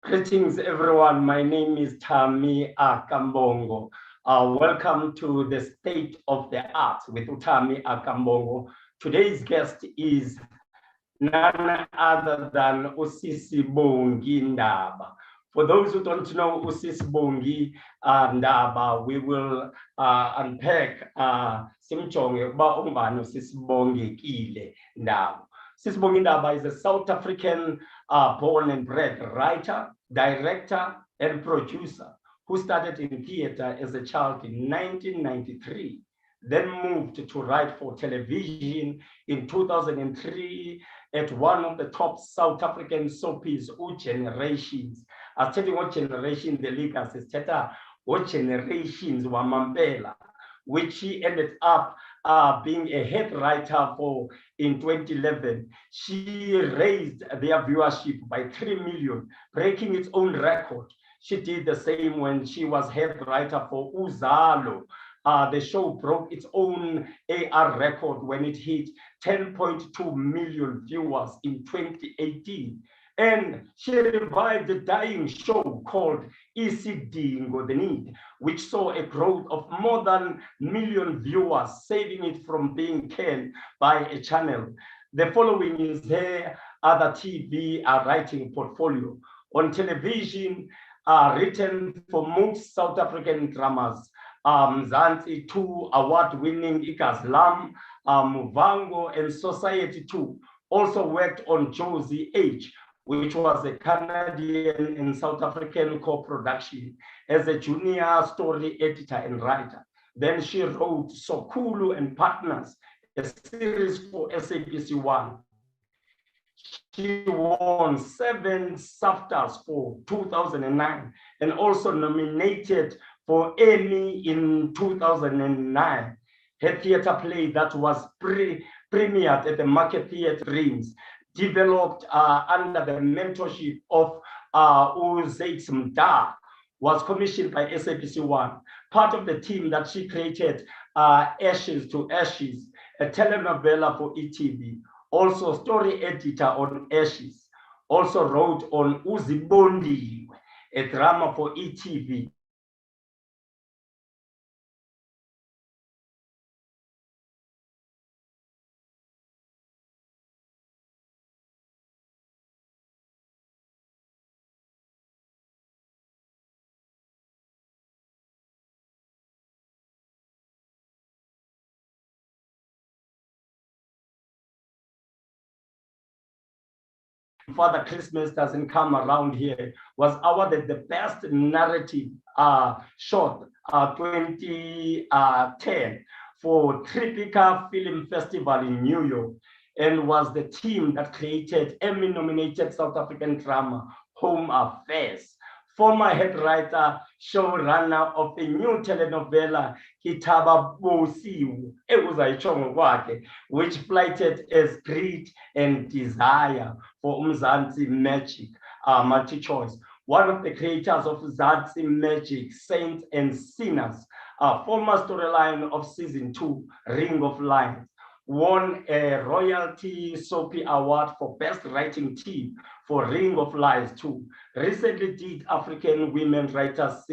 Greetings, everyone. My name is Thami Mbongo. Welcome to the State of the Art with Thami Mbongo. Today's guest is none other than Bongi Ndaba. For those who don't know Bongi Ndaba, we will unpack Simchonge ba umbano Bongi Kile Ndaba. Bongi Ndaba is a South African born and bred writer, director, and producer who started in theater as a child in 1993, then moved to write for television in 2003 at one of the top South African soapies, Generations. I was telling what generation the league has what generations were Mampela, which he ended up being a head writer for in 2011. She raised their viewership by 3 million, breaking its own record. She did the same when she was head writer for Uzalo. The show broke its own AR record when it hit 10.2 million viewers in 2018. And she revived the dying show called Isidingo, the Need, which saw a growth of more than million viewers, saving it from being canned by a channel. The following is her other TV writing portfolio. On television, written for most South African dramas, Zanti 2 award-winning Ikazlam, Mbongo, and Society 2. Also worked on Josie H, which was a Canadian and South African co-production as a junior story editor and writer. Then she wrote Sokulu and Partners, a series for SABC1. She won 7 SAFTAs for 2009 and also nominated for Emmy in 2009. Her theater play that was premiered at the Market Theatre Dreams, developed under the mentorship of Uzalo, was commissioned by SABC1. Part of the team that she created, Ashes to Ashes, a telenovela for ETV, also story editor on Ashes, also wrote on Uzibondiwe, a drama for ETV. Father Christmas doesn't come around here was awarded the best narrative short 2010 for Tribeca Film Festival in New York, and was the team that created Emmy-nominated South African drama Home Affairs. Former head writer, showrunner of a new telenovela, Kitaba Bosiwu, which flighted as Greed and Desire for Mzansi Magic, multi-choice. One of the creators of Mzansi Magic, Saints and Sinners, former storyline of season 2, Ring of Lions, won a Royalty Soapy Award for Best Writing Team for Ring of Lies 2. Recently did African Women Writers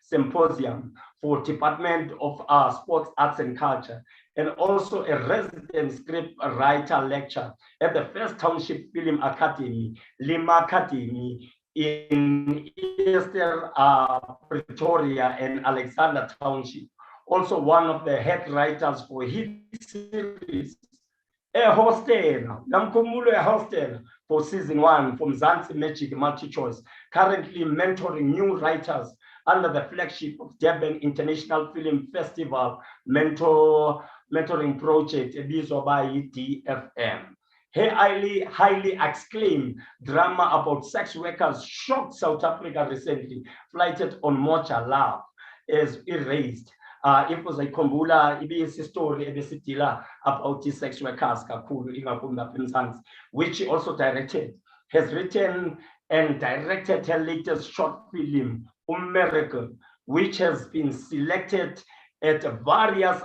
Symposium for Department of Sports, Arts and Culture, and also a resident script writer lecture at the First Township Film Academy, Lima Academy, in Eastern Pretoria and Alexander Township. Also one of the head writers for hit series, a hostel for season 1 from Mzansi Magic Multi-Choice, currently mentoring new writers under the flagship of Durban International Film Festival mentoring project, ebizwa by DFM. Her highly acclaimed drama about sex workers shocked South Africa recently, flighted on Mocha Love, as Erased. It was a Kombula, it's a story about the sex workers, which she also directed, has written and directed her latest short film, Miracle, which has been selected at various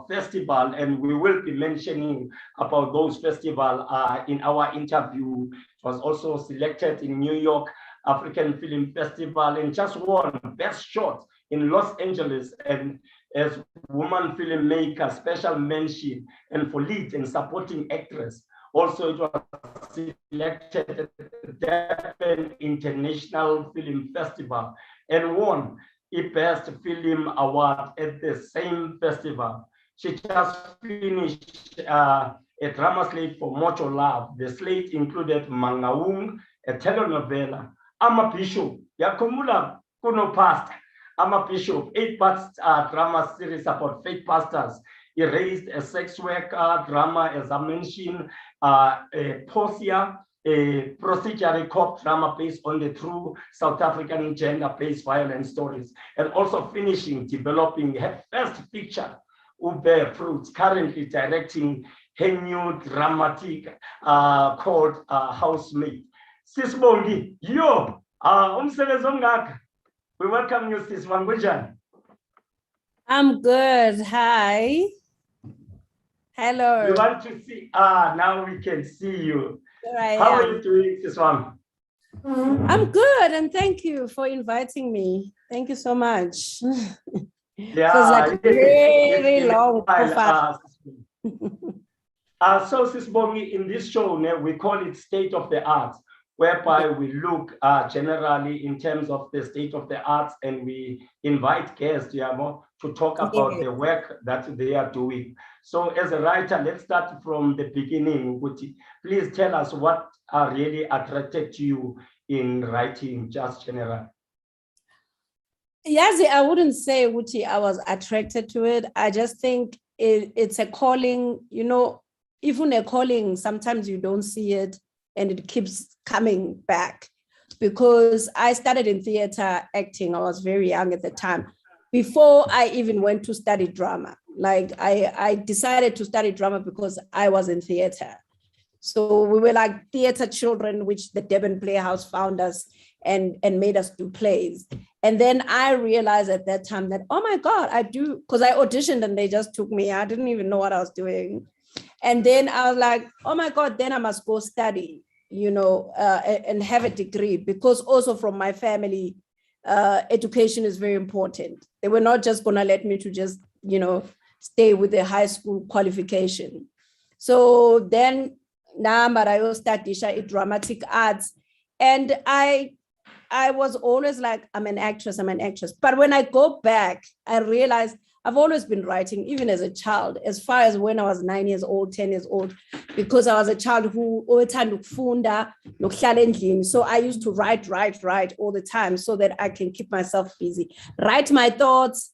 festivals, and we will be mentioning about those festivals in our interview. It was also selected in New York African Film Festival and just won Best Short in Los Angeles, and as woman filmmaker, special mention, and for lead and supporting actress. Also, it was selected at the Durban International Film Festival and won a Best Film Award at the same festival. She just finished a drama slate for Mocho Love. The slate included Mangaung, a telenovela, I'm a Bishop, Yakumula Kuno Pastor, I'm a Bishop, 8-part drama series about faith pastors. He raised a sex worker drama, as I mentioned, a Posia, a procedural cop drama based on the true South African gender-based violence stories, and also finishing developing her first picture, Ube Fruits, currently directing her new dramatic called Housemate. Sis Bongi, yo, we welcome you, Sis Wangujan. I'm good. Hi. Hello. We want to see, now we can see you. How are you doing, Sis Wang? I'm good, and thank you for inviting me. Thank you so much. Yeah, it was like very long. So, Sis Bongi, in this show, we call it State of the Arts, whereby we look generally in terms of the state of the arts, and we invite guests to talk about the work that they are doing. So as a writer, let's start from the beginning. Please tell us what really attracted you in writing, just general. Yes, I wouldn't say I was attracted to it. I just think it's a calling, even a calling, sometimes you don't see it and it keeps coming back. Because I started in theater acting, I was very young at the time, before I even went to study drama. Like I decided to study drama because I was in theater. So we were like theater children, which the Durban Playhouse found us and made us do plays. And then I realized at that time that, oh my God, I do, because I auditioned and they just took me. I didn't even know what I was doing. And then I was like, oh my God, then I must go study, and have a degree, because also from my family, education is very important. They were not just gonna let me to just, stay with a high school qualification. So then now I studied dramatic arts, and I was always like, I'm an actress. But when I go back, I realized I've always been writing, even as a child, as far as when I was 9 years old, 10 years old, because I was a child who always had to funda. So I used to write all the time so that I can keep myself busy. Write my thoughts,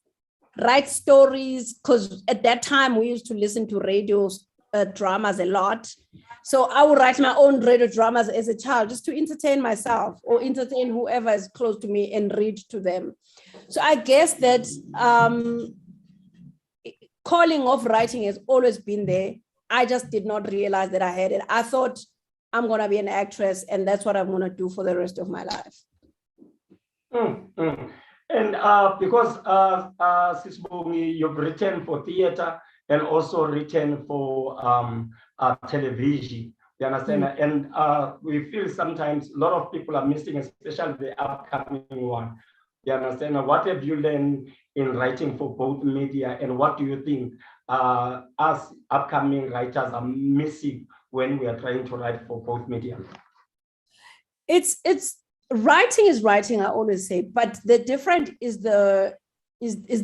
write stories, because at that time we used to listen to radio dramas a lot. So I would write my own radio dramas as a child just to entertain myself or entertain whoever is close to me and read to them. So I guess that calling of writing has always been there. I just did not realize that I had it. I thought I'm going to be an actress and that's what I'm going to do for the rest of my life. And because Sis Bongi, you've written for theater and also written for television, you understand? And we feel sometimes a lot of people are missing, especially the upcoming one. You understand? What have you learned in writing for both media, and what do you think us upcoming writers are missing when we are trying to write for both media? It's writing is writing, I always say, but the difference is the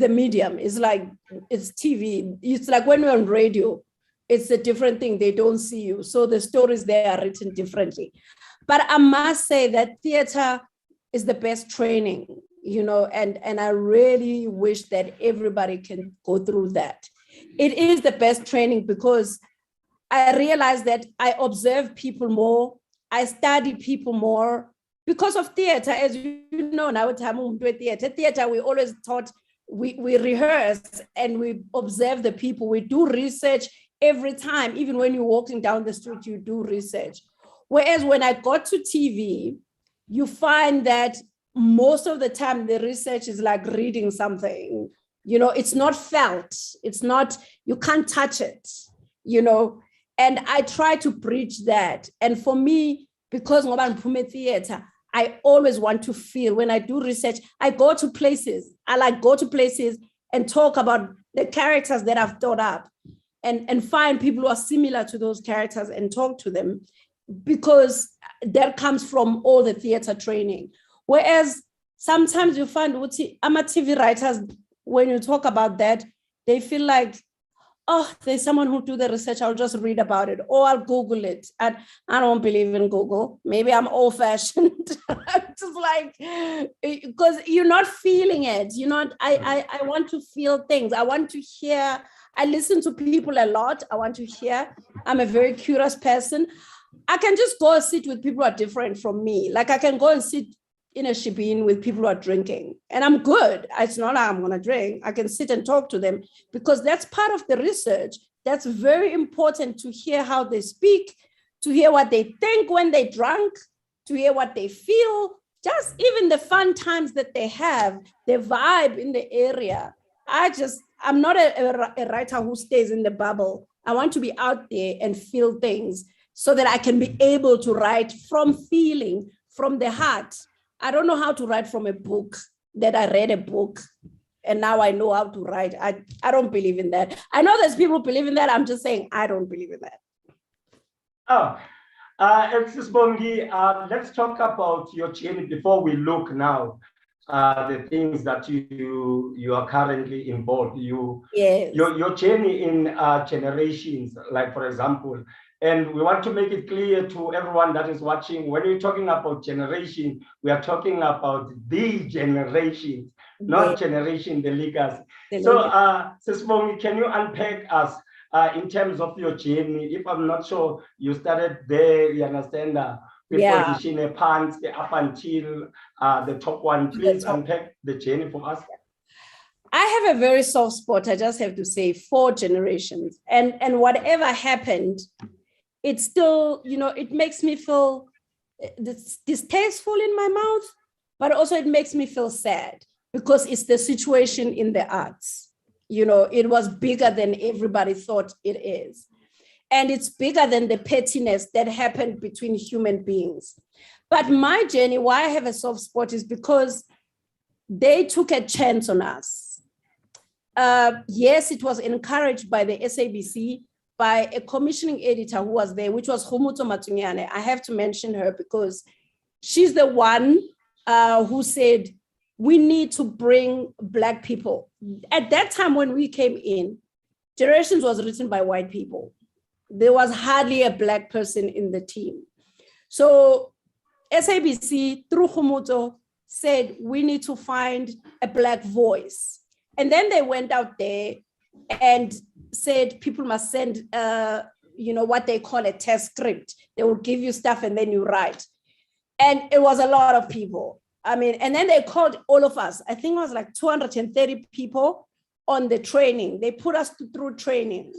medium. It's like it's TV. It's like when we're on radio, it's a different thing. They don't see you, so the stories there are written differently. But I must say that theater is the best training. And I really wish that everybody can go through that. It is the best training because I realize that I observe people more, I study people more because of theater. As you know, now theater, we always taught, we rehearse and we observe the people, we do research every time. Even when you're walking down the street, you do research. Whereas when I got to TV, you find that most of the time the research is like reading something, it's not felt, it's not, you can't touch it, and I try to bridge that. And for me, because I'm theater, I always want to feel when I do research. I go to places. I like go to places and talk about the characters that I've thought up and find people who are similar to those characters and talk to them, because that comes from all the theater training. Whereas sometimes you find amateur TV writers, when you talk about that, they feel like, oh, there's someone who do the research, I'll just read about it, or I'll Google it. And I don't believe in Google. Maybe I'm old-fashioned. Just like, because you're not feeling it. I want to feel things. I want to hear. I listen to people a lot. I want to hear. I'm a very curious person. I can just go and sit with people who are different from me. Like I can go and sit in a shebeen with people who are drinking, and I'm good. It's not like I'm going to drink. I can sit and talk to them, because that's part of the research. That's very important, to hear how they speak, to hear what they think when they're drunk, to hear what they feel, just even the fun times that they have, the vibe in the area. I'm not a writer who stays in the bubble. I want to be out there and feel things so that I can be able to write from feeling, from the heart. I don't know how to write from a book that I read a book and now I know how to write. I don't believe in that. I know there's people who believe in that. I'm just saying I don't believe in that. Excuse Bongi, let's talk about your journey before we look now. The things that you are currently involved. Yes. Your journey in generations, like for example, and we want to make it clear to everyone that is watching, when we're talking about generation, we are talking about the generations, not generation, the legacy. So, Sis Bongi, can you unpack us in terms of your journey? If I'm not sure, you started there, you understand, position a pants up until the top one. Please unpack the journey for us. I have a very soft spot, I just have to say, for generations. And whatever happened, it's still, it makes me feel distasteful in my mouth, but also it makes me feel sad, because it's the situation in the arts. It was bigger than everybody thought it is. And it's bigger than the pettiness that happened between human beings. But my journey, why I have a soft spot, is because they took a chance on us. Yes, it was encouraged by the SABC, by a commissioning editor who was there, which was Khumuto Matunyane. I have to mention her because she's the one who said, we need to bring Black people. At that time when we came in, Generations was written by white people. There was hardly a Black person in the team. So SABC, through Khumuto, said, we need to find a Black voice. And then they went out there and said people must send, what they call a test script. They will give you stuff and then you write. And it was a lot of people. And then they called all of us. I think it was like 230 people on the training. They put us through training.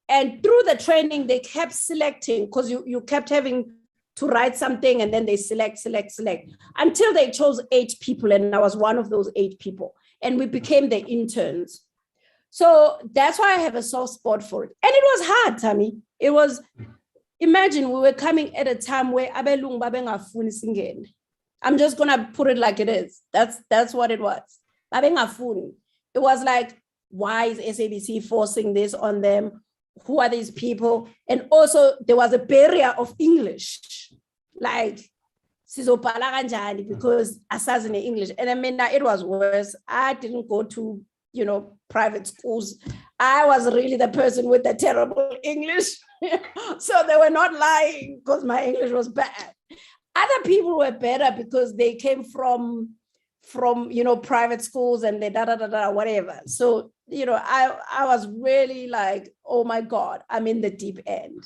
And through the training, they kept selecting, because you kept having to write something and then they select, until they chose 8 people. And I was one of those 8 people. And we became the interns. So that's why I have a soft spot for it. And it was hard, Thami. It was, imagine we were coming at a time where abelungu babengafuni singene. I'm just gonna put it like it is. That's what it was. Babengafuni. It was like, why is SABC forcing this on them? Who are these people? And also there was a barrier of English. Like, sizobhala kanjani, because asazi English. And it was worse. I didn't go to private schools. I was really the person with the terrible English. So they were not lying because my English was bad. Other people were better because they came from private schools and they whatever. So, I was really like, oh my God, I'm in the deep end.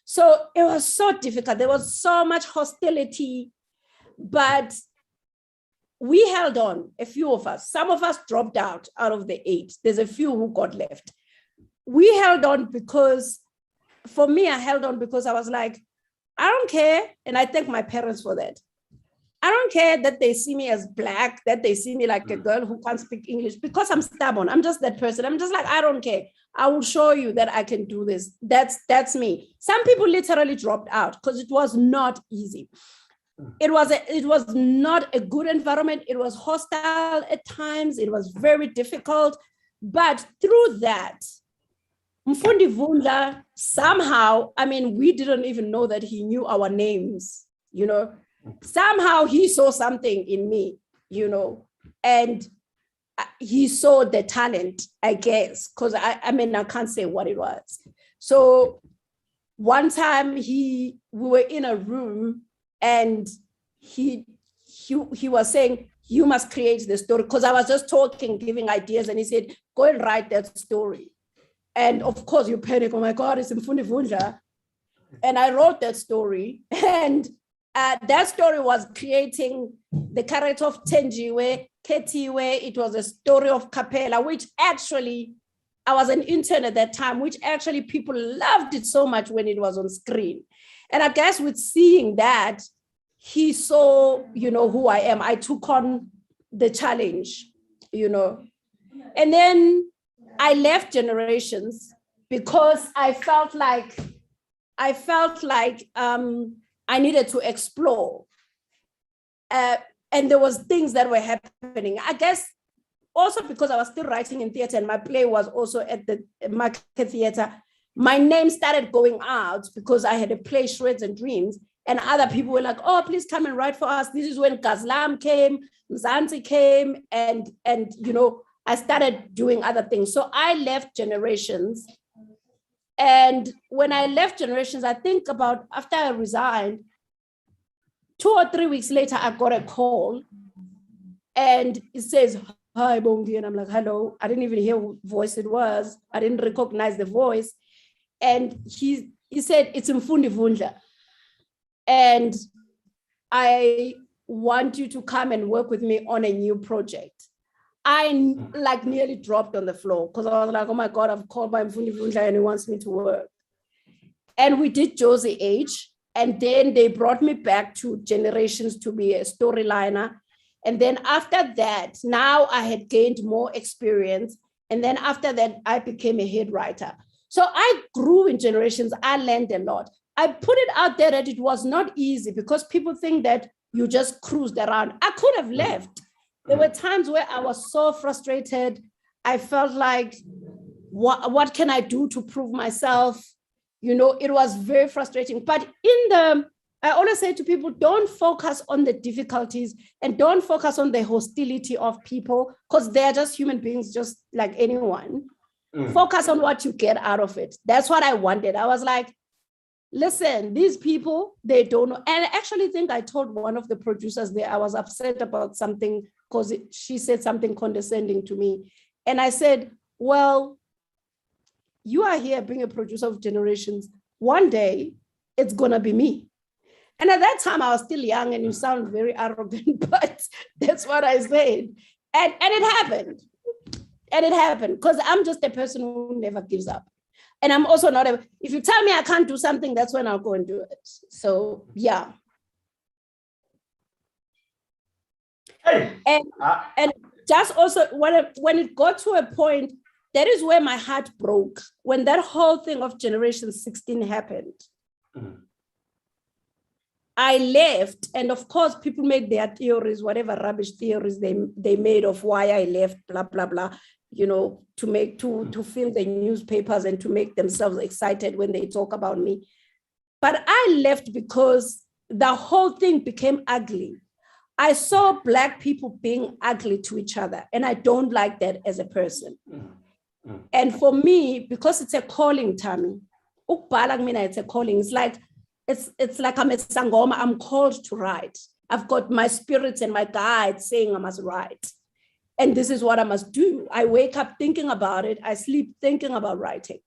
So it was so difficult. There was so much hostility, but we held on, a few of us. Some of us dropped out of the 8. There's a few who got left. We held on because, for me, I held on because I was like, I don't care. And I thank my parents for that. I don't care that they see me as Black, that they see me like a girl who can't speak English, because I'm stubborn. I'm just that person. I'm just like, I don't care. I will show you that I can do this. That's me. Some people literally dropped out because it was not easy. it was not a good environment. It was hostile at times. It was very difficult. But through that, Mfundi Vundla, somehow, I mean, we didn't even know that he knew our names, you know. Somehow he saw something in me, you know, and he saw the talent, I guess, because I mean, I can't say what it was. So one time we were in a room and he was saying, you must create the story, because I was just talking, giving ideas, and he said, go and write that story. And of course you panic, oh my God, it's Mfundi Vundla. And I wrote that story, and that story was creating the character of Tenjiwe, Ketiwe. It was a story of Capella, which actually, I was an intern at that time, which actually people loved it so much when it was on screen. And I guess with seeing that, he saw, you know, who I am. I took on the challenge, you know. And then I left Generations because I felt like I needed to explore. And there was things that were happening. I guess also because I was still writing in theater and my play was also at the Market Theater, my name started going out because I had a play, Shreds and Dreams, and other people were like, oh, please come and write for us. This is when Gazlam came, Mzansi came, and you know, I started doing other things. So I left Generations. And when I left Generations, I think about after I resigned, 2 or 3 weeks later, I got a call and it says, hi, Bongi. And I'm like, hello. I didn't even hear what voice it was. I didn't recognize the voice. And he said, it's Mfundi Vundla. And I want you to come and work with me on a new project. I like nearly dropped on the floor because I was like, oh my God, I've called by Mfundi Vundla and he wants me to work. And we did Josie H. And then they brought me back to Generations to be a storyliner. And then after that, now I had gained more experience. And then after that, I became a head writer. So I grew in Generations. I learned a lot. I put it out there that it was not easy because people think that you just cruised around. I could have left. There were times where I was so frustrated. I felt like, what can I do to prove myself? You know, it was very frustrating. But I always say to people, don't focus on the difficulties and don't focus on the hostility of people because they're just human beings, just like anyone. Focus on what you get out of it. That's what I wanted. I was like, listen, these people, they don't know. And I actually think I told one of the producers there, I was upset about something because she said something condescending to me. And I said, well, you are here being a producer of Generations. One day, it's going to be me. And at that time, I was still young and you sound very arrogant, but that's what I said. And it happened. And it happened because I'm just a person who never gives up. And I'm also not if you tell me I can't do something, that's when I'll go and do it. So, yeah. Hey. And just also when it got to a point, that is where my heart broke, when that whole thing of Generation 16 happened. I left, and of course, people made their theories, whatever rubbish theories they made of why I left, blah, blah, blah, you know, to fill the newspapers and to make themselves excited when they talk about me. But I left because the whole thing became ugly. I saw Black people being ugly to each other, and I don't like that as a person. And for me, because it's a calling, Thami, it's a calling. It's like I'm a sangoma. I'm called to write. I've got my spirits and my guides saying I must write. And this is what I must do. I wake up thinking about it. I sleep thinking about writing.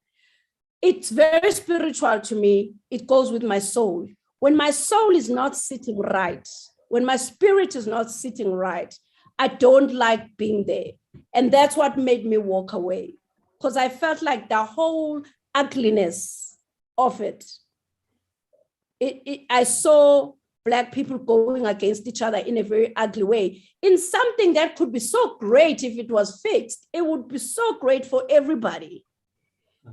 It's very spiritual to me. It goes with my soul. When my soul is not sitting right, when my spirit is not sitting right, I don't like being there. And that's what made me walk away. Because I felt like the whole ugliness of it, I saw Black people going against each other in a very ugly way, in something that could be so great if it was fixed. It would be so great for everybody.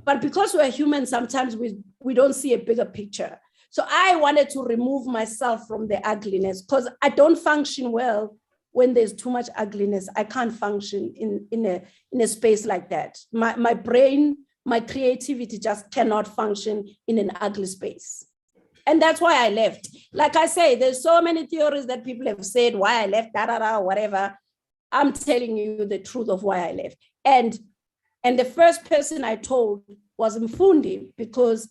But because we're human, sometimes we don't see a bigger picture. So I wanted to remove myself from the ugliness because I don't function well when there's too much ugliness. I can't function in a space like that. My brain, my creativity just cannot function in an ugly space. And that's why I left. Like I say, there's so many theories that people have said why I left, whatever. I'm telling you the truth of why I left. And the first person I told was Mfundi, because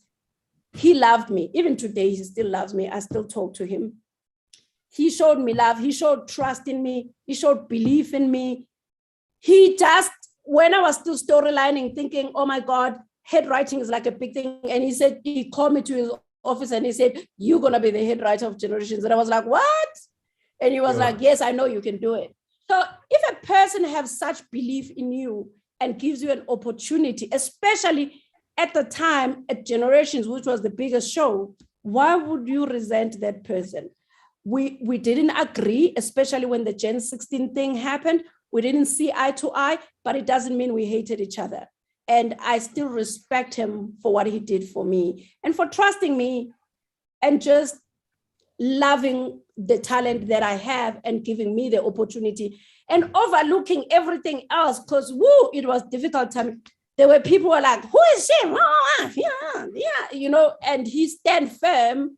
he loved me. Even today, he still loves me. I still talk to him. He showed me love. He showed trust in me. He showed belief in me. He just, when I was still storylining, thinking, oh my God, head writing is like a big thing. And he called me to his office and he said, you're going to be the head writer of Generations. And I was like, what? And he was like, yes, I know you can do it. So if a person has such belief in you and gives you an opportunity, especially at the time at Generations, which was the biggest show, why would you resent that person? We didn't agree, especially when the Gen 16 thing happened. We didn't see eye to eye, but it doesn't mean we hated each other. And I still respect him for what he did for me and for trusting me and just loving the talent that I have and giving me the opportunity and overlooking everything else, because it was difficult time. There were people who were like, who is she? And he stand firm,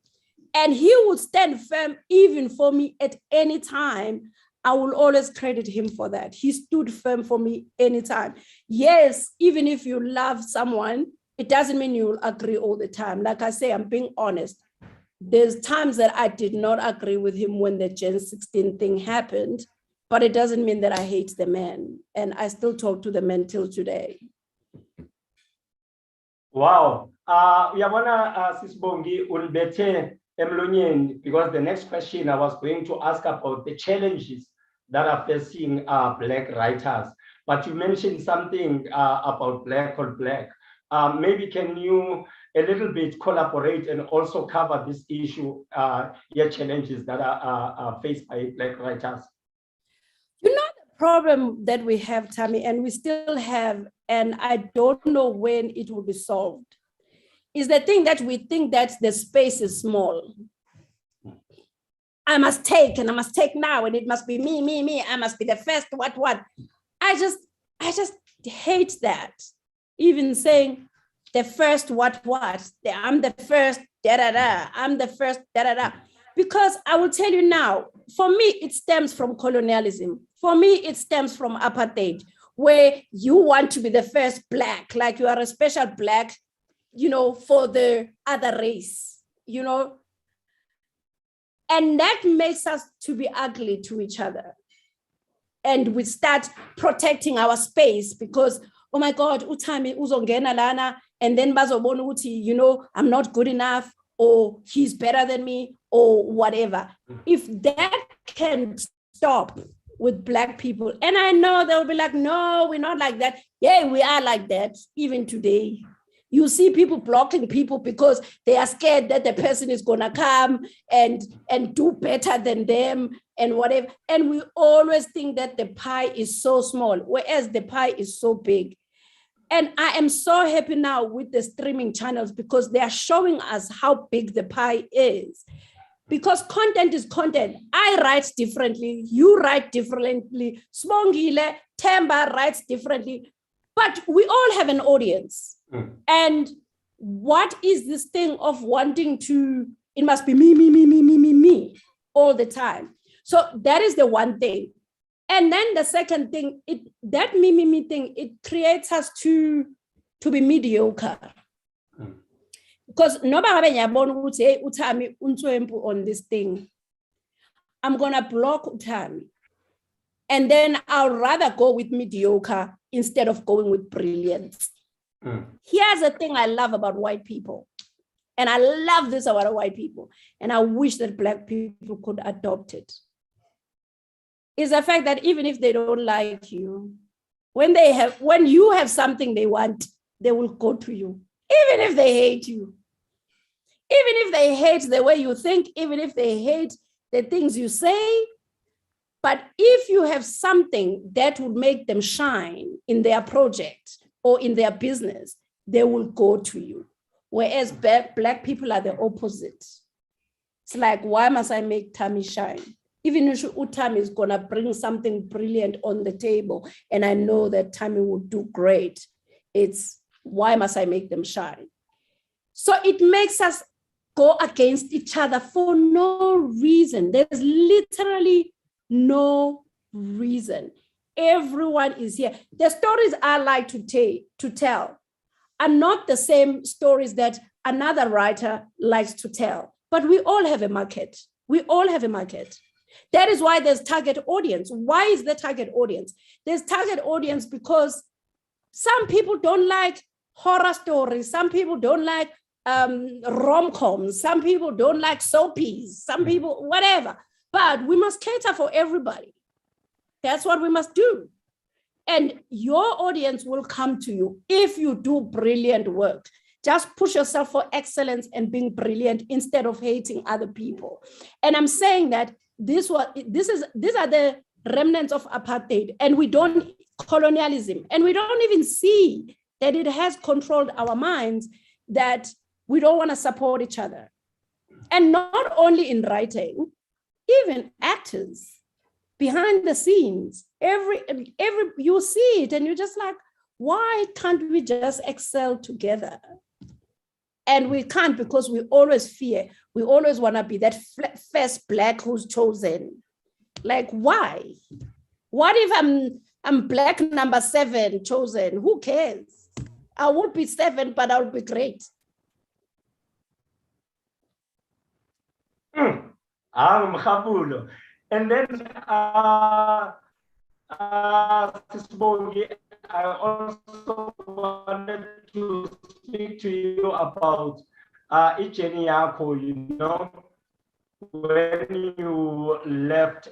and he would stand firm even for me at any time. I will always credit him for that. He stood firm for me anytime. Yes, even if you love someone, it doesn't mean you will agree all the time. Like I say, I'm being honest. There's times that I did not agree with him when the Gen 16 thing happened, but it doesn't mean that I hate the man. And I still talk to the man till today. Wow. Uyabona Sis Bongi ulibethe emlonyeni, because the next question I was going to ask about the challenges that are facing Black writers. But you mentioned something about Black on Black. Maybe can you a little bit collaborate and also cover this issue, your challenges that are faced by Black writers? You know, the problem that we have, Thami, and we still have, and I don't know when it will be solved, is the thing that we think that the space is small. I must take, and I must take now, and it must be me. I must be the first, what. I just hate that. Even saying the first, what, I'm the first, I'm the first, Because I will tell you now, for me, it stems from colonialism. For me, it stems from apartheid, where you want to be the first Black, like you are a special Black, for the other race, And that makes us to be ugly to each other. And we start protecting our space because, oh my God, Thami uzongena lana, and then bazobona ukuthi, I'm not good enough, or he's better than me, or whatever. If that can stop with Black people, and I know they'll be like, no, we're not like that. Yeah, we are like that, even today. You see people blocking people because they are scared that the person is gonna come and do better than them and whatever. And we always think that the pie is so small, whereas the pie is so big. And I am so happy now with the streaming channels because they are showing us how big the pie is. Because content is content. I write differently, you write differently, Smongile, Temba writes differently, but we all have an audience. And what is this thing of wanting to, it must be me all the time. So that is the one thing. And then the second thing, that me thing, it creates us to be mediocre. Because nobody Thami on this thing. I'm gonna block Thami. And then I'll rather go with mediocre instead of going with brilliance. Here's the thing I love about white people. And I love this about white people. And I wish that Black people could adopt it. Is the fact that even if they don't like you, when you have something they want, they will go to you. Even if they hate you. Even if they hate the way you think, even if they hate the things you say. But if you have something that would make them shine in their project or in their business, they will go to you. whereas black people are the opposite. It's like, why must I make Thami shine? Even if Thami is gonna bring something brilliant on the table, and I know that Thami will do great, it's why must I make them shine? So it makes us go against each other for no reason. There's literally no reason. Everyone is here. The stories I like to tell are not the same stories that another writer likes to tell, but we all have a market. We all have a market. That is why there's target audience. Why is there target audience? There's target audience because some people don't like horror stories. Some people don't like rom-coms. Some people don't like soapies. Some people, whatever. But we must cater for everybody. That's what we must do. And your audience will come to you if you do brilliant work. Just push yourself for excellence and being brilliant instead of hating other people. And I'm saying that these are the remnants of apartheid, and we don't colonialism, and we don't even see that it has controlled our minds, that we don't want to support each other. And not only in writing, even actors behind the scenes, every you see it and you're just like, why can't we just excel together? And we can't, because we always fear. We always want to be that first black who's chosen. Like, why? What if I'm black number 7 chosen? Who cares? I won't be 7, but I'll be great. And then, Bongi, I also wanted to speak to you about Isidingo, you know, when you left,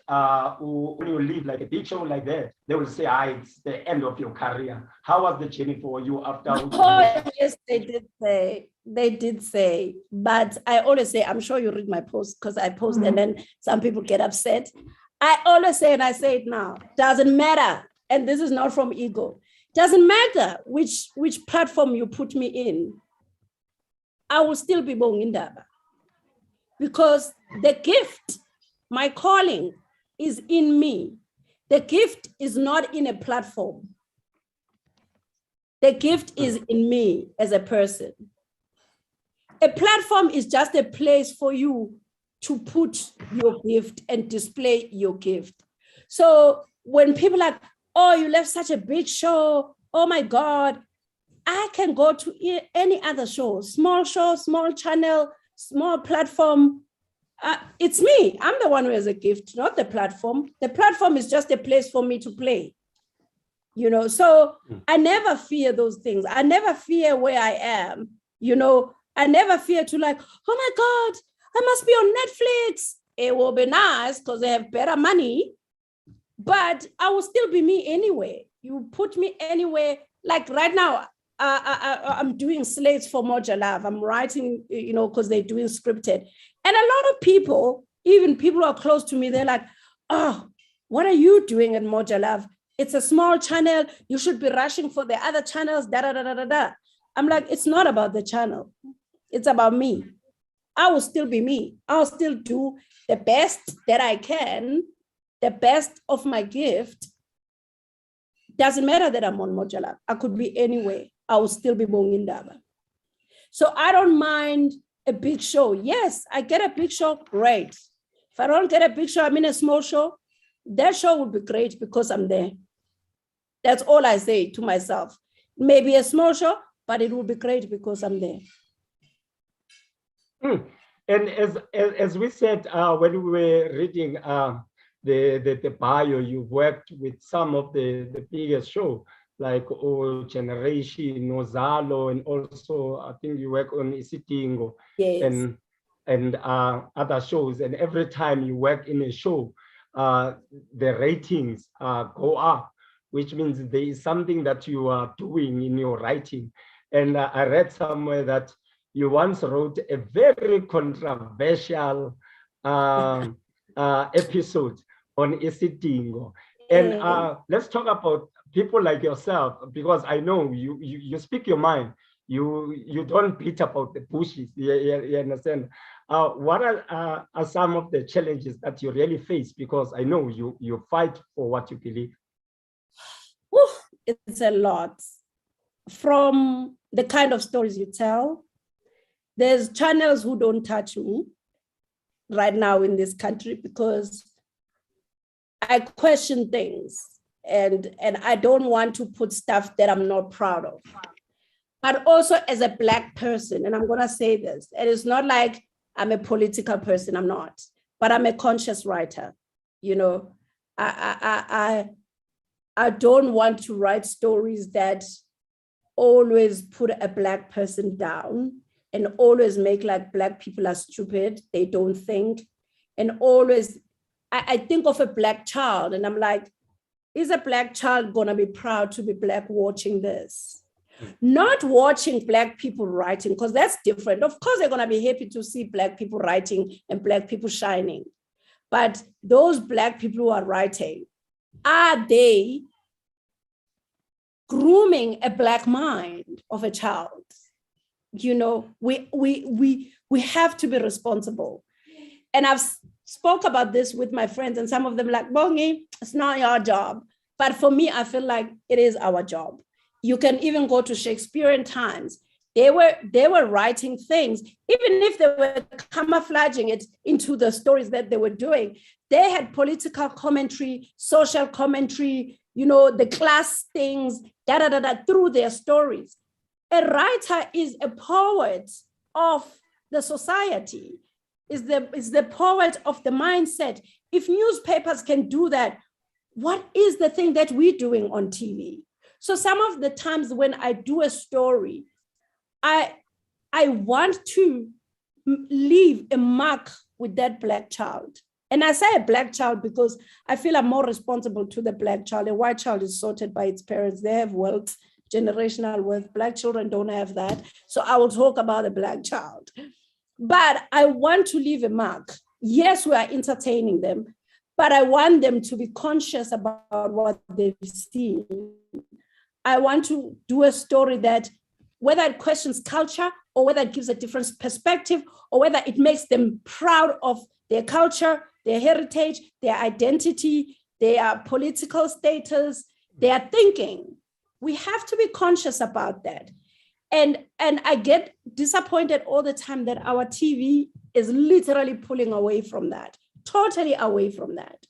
when you leave like a big show like that, they will say, it's the end of your career. How was the journey for you after? Oh, yes, they did say. They did say, but I always say, I'm sure you read my post because I post and then some people get upset. I always say, and I say it now, doesn't matter. And this is not from ego. Doesn't matter which platform you put me in. I will still be Bongi Ndaba. Because the gift, my calling, is in me. The gift is not in a platform. The gift is in me as a person. A platform is just a place for you to put your gift and display your gift. So when people are like, oh, you left such a big show, oh my God, I can go to any other show, small channel, small platform. It's me. I'm the one who has a gift, not the platform. The platform is just a place for me to play. You know, so I never fear those things. I never fear where I am. You know, I never fear to like, oh my God, I must be on Netflix. It will be nice because they have better money, but I will still be me anyway. You put me anywhere. Like right now, I'm doing slates for Moja Love. I'm writing, you know, because they're doing scripted. And a lot of people, even people who are close to me, they're like, oh, what are you doing at Moja Love? It's a small channel. You should be rushing for the other channels, da-da-da-da-da-da. I'm like, it's not about the channel. It's about me. I will still be me. I'll still do the best that I can, the best of my gift. Doesn't matter that I'm on Moja Love. I could be anywhere. I will still be Bongi Ndaba. So I don't mind a big show. Yes, I get a big show, great. If I don't get a big show, I'm in a small show, that show will be great because I'm there. That's all I say to myself. Maybe a small show, but it will be great because I'm there. And as we said when we were reading the bio, you worked with some of the biggest shows like Generation, Uzalo, and also I think you work on Isidingo, yes, and other shows. And every time you work in a show, the ratings go up, which means there is something that you are doing in your writing. And I read somewhere that you once wrote a very controversial episode on Isidingo. And let's talk about people like yourself, because I know you speak your mind. You don't beat about the bushes. You understand? What are some of the challenges that you really face? Because I know you fight for what you believe. It's a lot. From the kind of stories you tell, there's channels who don't touch me right now in this country because I question things and I don't want to put stuff that I'm not proud of. But also as a Black person, and I'm gonna say this, and it's not like I'm a political person, I'm not, but I'm a conscious writer. You know, I don't want to write stories that always put a Black person down and always make like Black people are stupid, they don't think, and always, I think of a Black child and I'm like, is a Black child gonna be proud to be Black watching this? Not watching Black people writing, because that's different. Of course, they're gonna be happy to see Black people writing and Black people shining. But those Black people who are writing, are they grooming a Black mind of a child? You know, we have to be responsible. And I've spoke about this with my friends and some of them like, Bongi, it's not your job. But for me, I feel like it is our job. You can even go to Shakespearean times. They were writing things, even if they were camouflaging it into the stories that they were doing. They had political commentary, social commentary, you know, the class things, through their stories. A writer is a poet of the society, is the poet of the mindset. If newspapers can do that, what is the thing that we're doing on TV? So some of the times when I do a story, I want to leave a mark with that Black child. And I say a Black child because I feel I'm more responsible to the Black child. A white child is sorted by its parents. They have wealth, generational wealth. Black children don't have that. So I will talk about a Black child. But I want to leave a mark. Yes, we are entertaining them, but I want them to be conscious about what they've seen. I want to do a story that, whether it questions culture or whether it gives a different perspective or whether it makes them proud of their culture, their heritage, their identity, their political status, their thinking. We have to be conscious about that. And I get disappointed all the time that our TV is literally pulling away from that, totally away from that.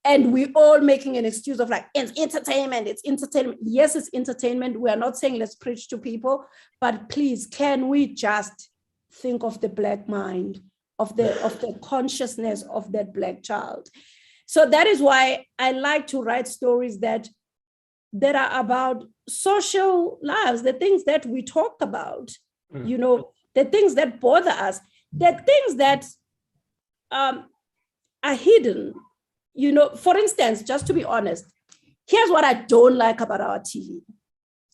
And we all making an excuse of like, it's entertainment, it's entertainment. Yes, it's entertainment. We are not saying let's preach to people, but please, can we just think of the Black mind, of the consciousness of that Black child? So that is why I like to write stories that are about social lives, the things that we talk about, you know, the things that bother us, the things that are hidden. You know, for instance, just to be honest, here's what I don't like about our TV.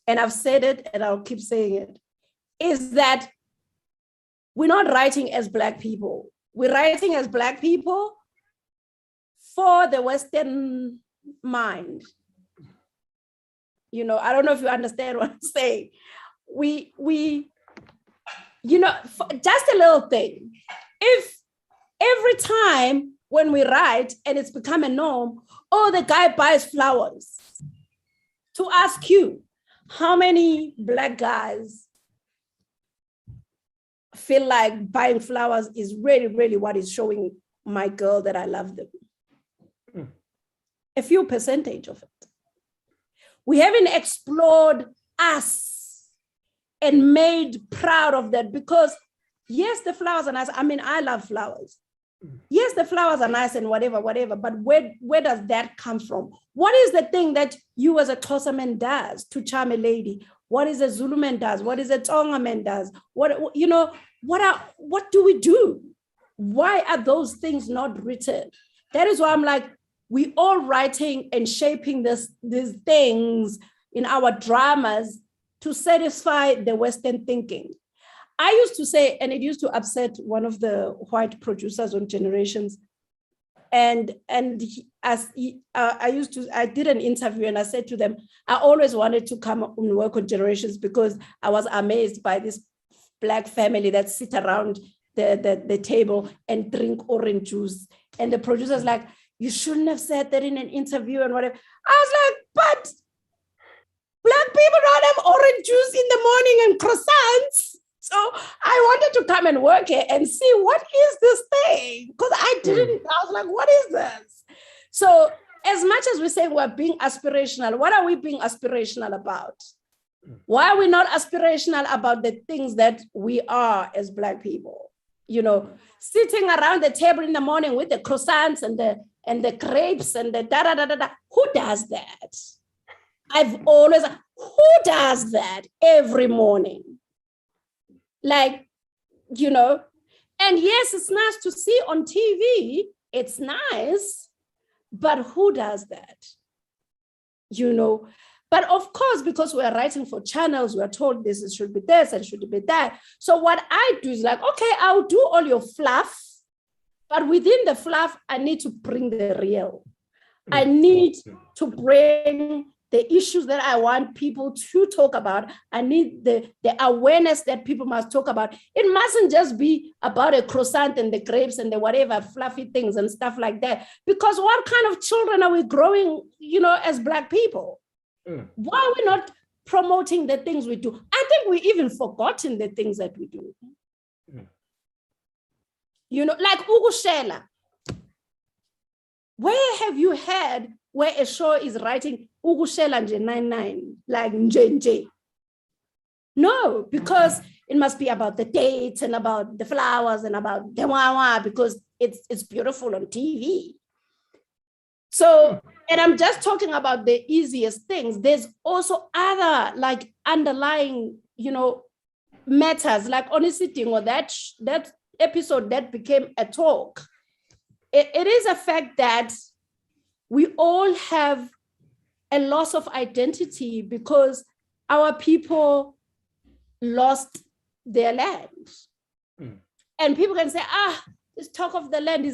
And I've said it and I'll keep saying it, is that we're not writing as Black people. We're writing as Black people for the Western mind. You know, I don't know if you understand what I'm saying. We you know, just a little thing. If every time when we write and it's become a norm, oh, the guy buys flowers. To ask you, how many Black guys feel like buying flowers is really, really what is showing my girl that I love them? A few percentage of it. We haven't explored us and made proud of that, because yes, the flowers are nice. I mean, I love flowers. Yes, the flowers are nice and whatever, but where does that come from? What is the thing that you as a Xhosa man does to charm a lady? What is a Zulu man does? What is a Tonga man does? What do we do? Why are those things not written? That is why I'm like, we all writing and shaping these things in our dramas to satisfy the Western thinking. I used to say, and it used to upset one of the white producers on Generations, and I did an interview and I said to them, I always wanted to come and work on Generations because I was amazed by this Black family that sit around the table and drink orange juice. And the producer's like, you shouldn't have said that in an interview and whatever. I was like, but Black people don't have orange juice in the morning and croissants. So I wanted to come and work here and see what is this thing? Because I was like, what is this? So as much as we're saying we're being aspirational, what are we being aspirational about? Why are we not aspirational about the things that we are as Black people? You know, sitting around the table in the morning with the croissants and the grapes and the da-da-da-da-da. Who does that? Who does that every morning? Like, you know, and yes, it's nice to see on TV, it's nice, but who does that? You know, but of course, because we're writing for channels, we're told this should be this and should be that. So what I do is like, okay, I'll do all your fluff, but within the fluff, I need to bring the real. I need to bring the issues that I want people to talk about. I need the awareness that people must talk about. It mustn't just be about a croissant and the grapes and the whatever fluffy things and stuff like that. Because what kind of children are we growing, you know, as Black people? Why are we not promoting the things we do? I think we even forgotten the things that we do. You know, like Ugushela. Where have you had where a show is writing Ugushela nje 99, like Nje? No, because it must be about the dates and about the flowers and about the wawa, because it's beautiful on TV. So, and I'm just talking about the easiest things. There's also other like underlying, you know, matters, like on Isidingo, that episode that became a talk. It is a fact that we all have a loss of identity because our people lost their land. And people can say, this talk of the land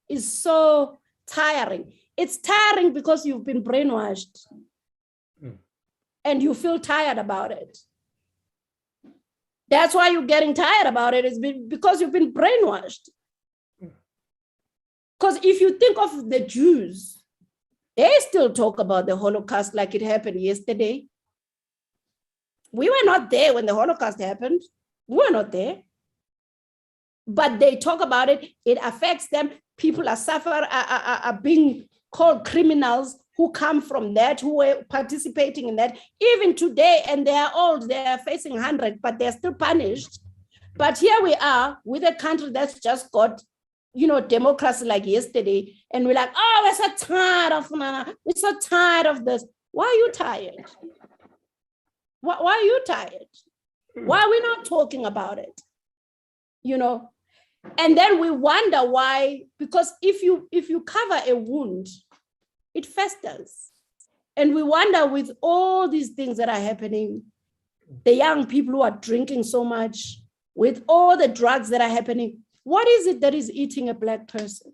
is so tiring. It's tiring because you've been brainwashed and you feel tired about it. That's why you're getting tired about it, is because you've been brainwashed. Because if you think of the Jews, they still talk about the Holocaust like it happened yesterday. We were not there when the Holocaust happened. We were not there. But they talk about it. It affects them. People are being called criminals who come from that, who were participating in that. Even today, and they are old, they are facing 100, but they're still punished. But here we are with a country that's just got, you know, democracy like yesterday. And we're like, oh, we're so tired of this. Why are you tired? Why are you tired? Why are we not talking about it? You know, and then we wonder why, because if you cover a wound, it festers. And we wonder, with all these things that are happening, the young people who are drinking so much, with all the drugs that are happening, what is it that is eating a Black person?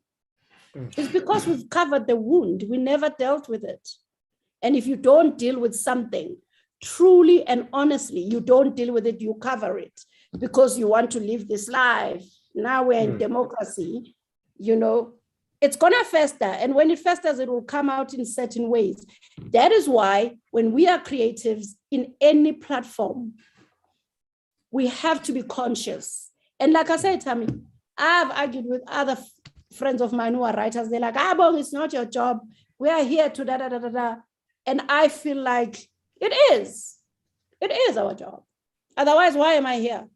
It's because we've covered the wound. We never dealt with it. And if you don't deal with something truly and honestly, you don't deal with it, you cover it because you want to live this life. Now we're in democracy, you know, it's gonna fester. And when it festers, it will come out in certain ways. That is why when we are creatives in any platform, we have to be conscious. And like I said, Thami, I've argued with other friends of mine who are writers. They're like, Bongi, it's not your job. We are here to da-da-da-da-da. And I feel like it is our job. Otherwise, why am I here?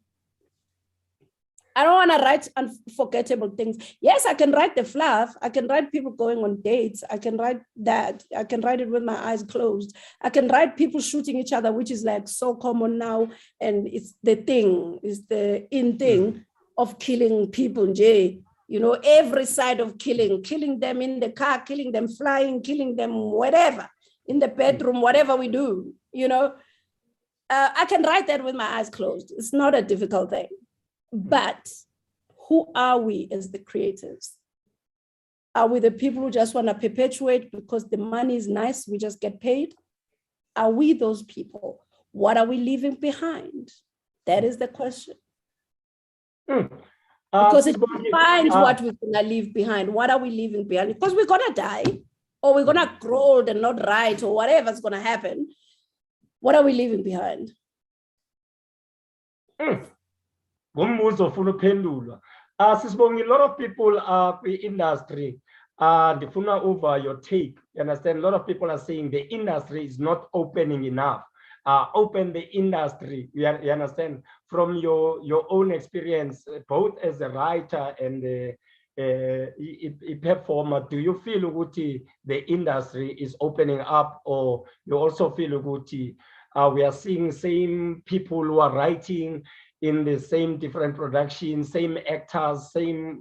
I don't want to write unforgettable things. Yes, I can write the fluff. I can write people going on dates. I can write that. I can write it with my eyes closed. I can write people shooting each other, which is like so common now. And it's the thing, it's the in thing of killing people, Jay. You know, every side of killing them in the car, killing them flying, killing them whatever, in the bedroom, whatever we do, you know. I can write that with my eyes closed. It's not a difficult thing. But who are we as the creatives? Are we the people who just want to perpetuate because the money is nice, we just get paid? Are we those people? What are we leaving behind? That is the question. Because it defines what we're going to leave behind. What are we leaving behind? Because we're going to die, or we're going to grow old and not right, or whatever's going to happen. What are we leaving behind? Ngumbuzo ofuna uphendulwa. Sisibonga, a lot of people are in the industry. Ndifuna over your take. You understand? A lot of people are saying the industry is not opening enough. Open the industry. You understand? From your own experience, both as a writer and a performer, do you feel Uguti the industry is opening up, or you also feel Uguti we are seeing same people who are writing in the same different productions, same actors, same?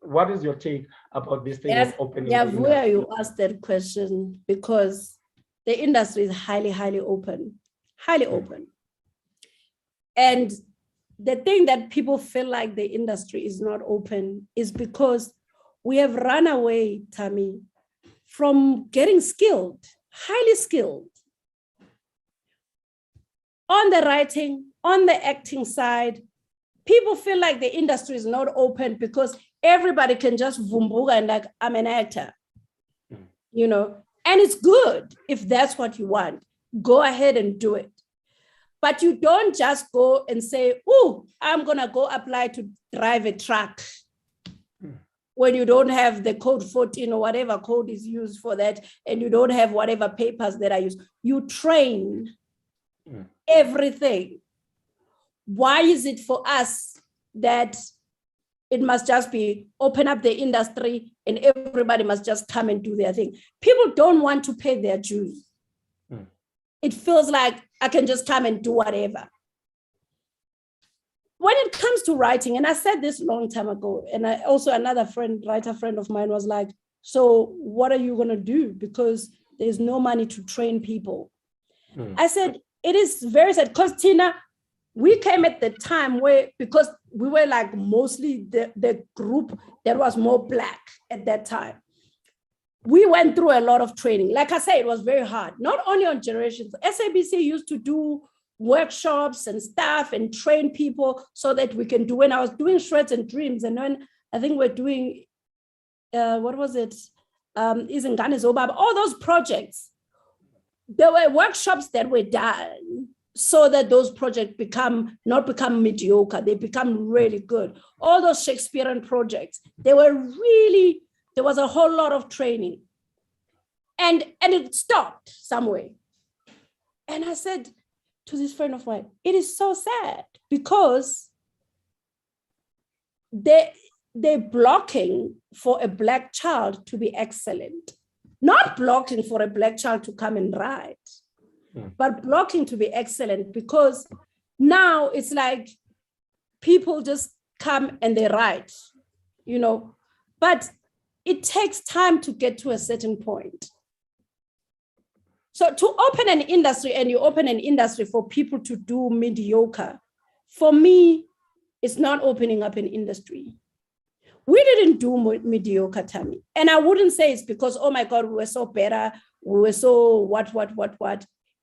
What is your take about this thing of opening? Yeah, where you asked that question, because the industry is highly, highly open. Highly open. And the thing that people feel like the industry is not open is because we have run away, Thami, from getting skilled, highly skilled. On the writing, on the acting side, people feel like the industry is not open because everybody can just vumbuga and like, I'm an actor, you know, and it's good if that's what you want. Go ahead and do it. But you don't just go and say, oh, I'm going to go apply to drive a truck when you don't have the code 14 or whatever code is used for that, and you don't have whatever papers that are used. You train everything. Why is it for us that it must just be open up the industry and everybody must just come and do their thing? People don't want to pay their dues. It feels like I can just come and do whatever. When it comes to writing, and I said this a long time ago, and also another writer friend of mine was like, so what are you going to do? Because there's no money to train people. I said, it is very sad, because Tina, we came at the time where, because we were like mostly the group that was more Black at that time. We went through a lot of training. Like I said, it was very hard, not only on Generations. SABC used to do workshops and stuff and train people so that we can do, when I was doing Shreds and Dreams, and when I think we're doing, what was it? Izingane Zobaba, all those projects, there were workshops that were done so that those projects not become mediocre, they become really good. All those Shakespearean projects, there was a whole lot of training. And it stopped somewhere. And I said to this friend of mine, it is so sad because they're blocking for a Black child to be excellent. Not blocking for a Black child to come and write, but blocking to be excellent, because now it's like people just come and they write, you know, but it takes time to get to a certain point. So to open an industry, and you open an industry for people to do mediocre, for me, it's not opening up an industry. We didn't do mediocre, Thami. And I wouldn't say it's because, oh my God, we were so better, we were so what.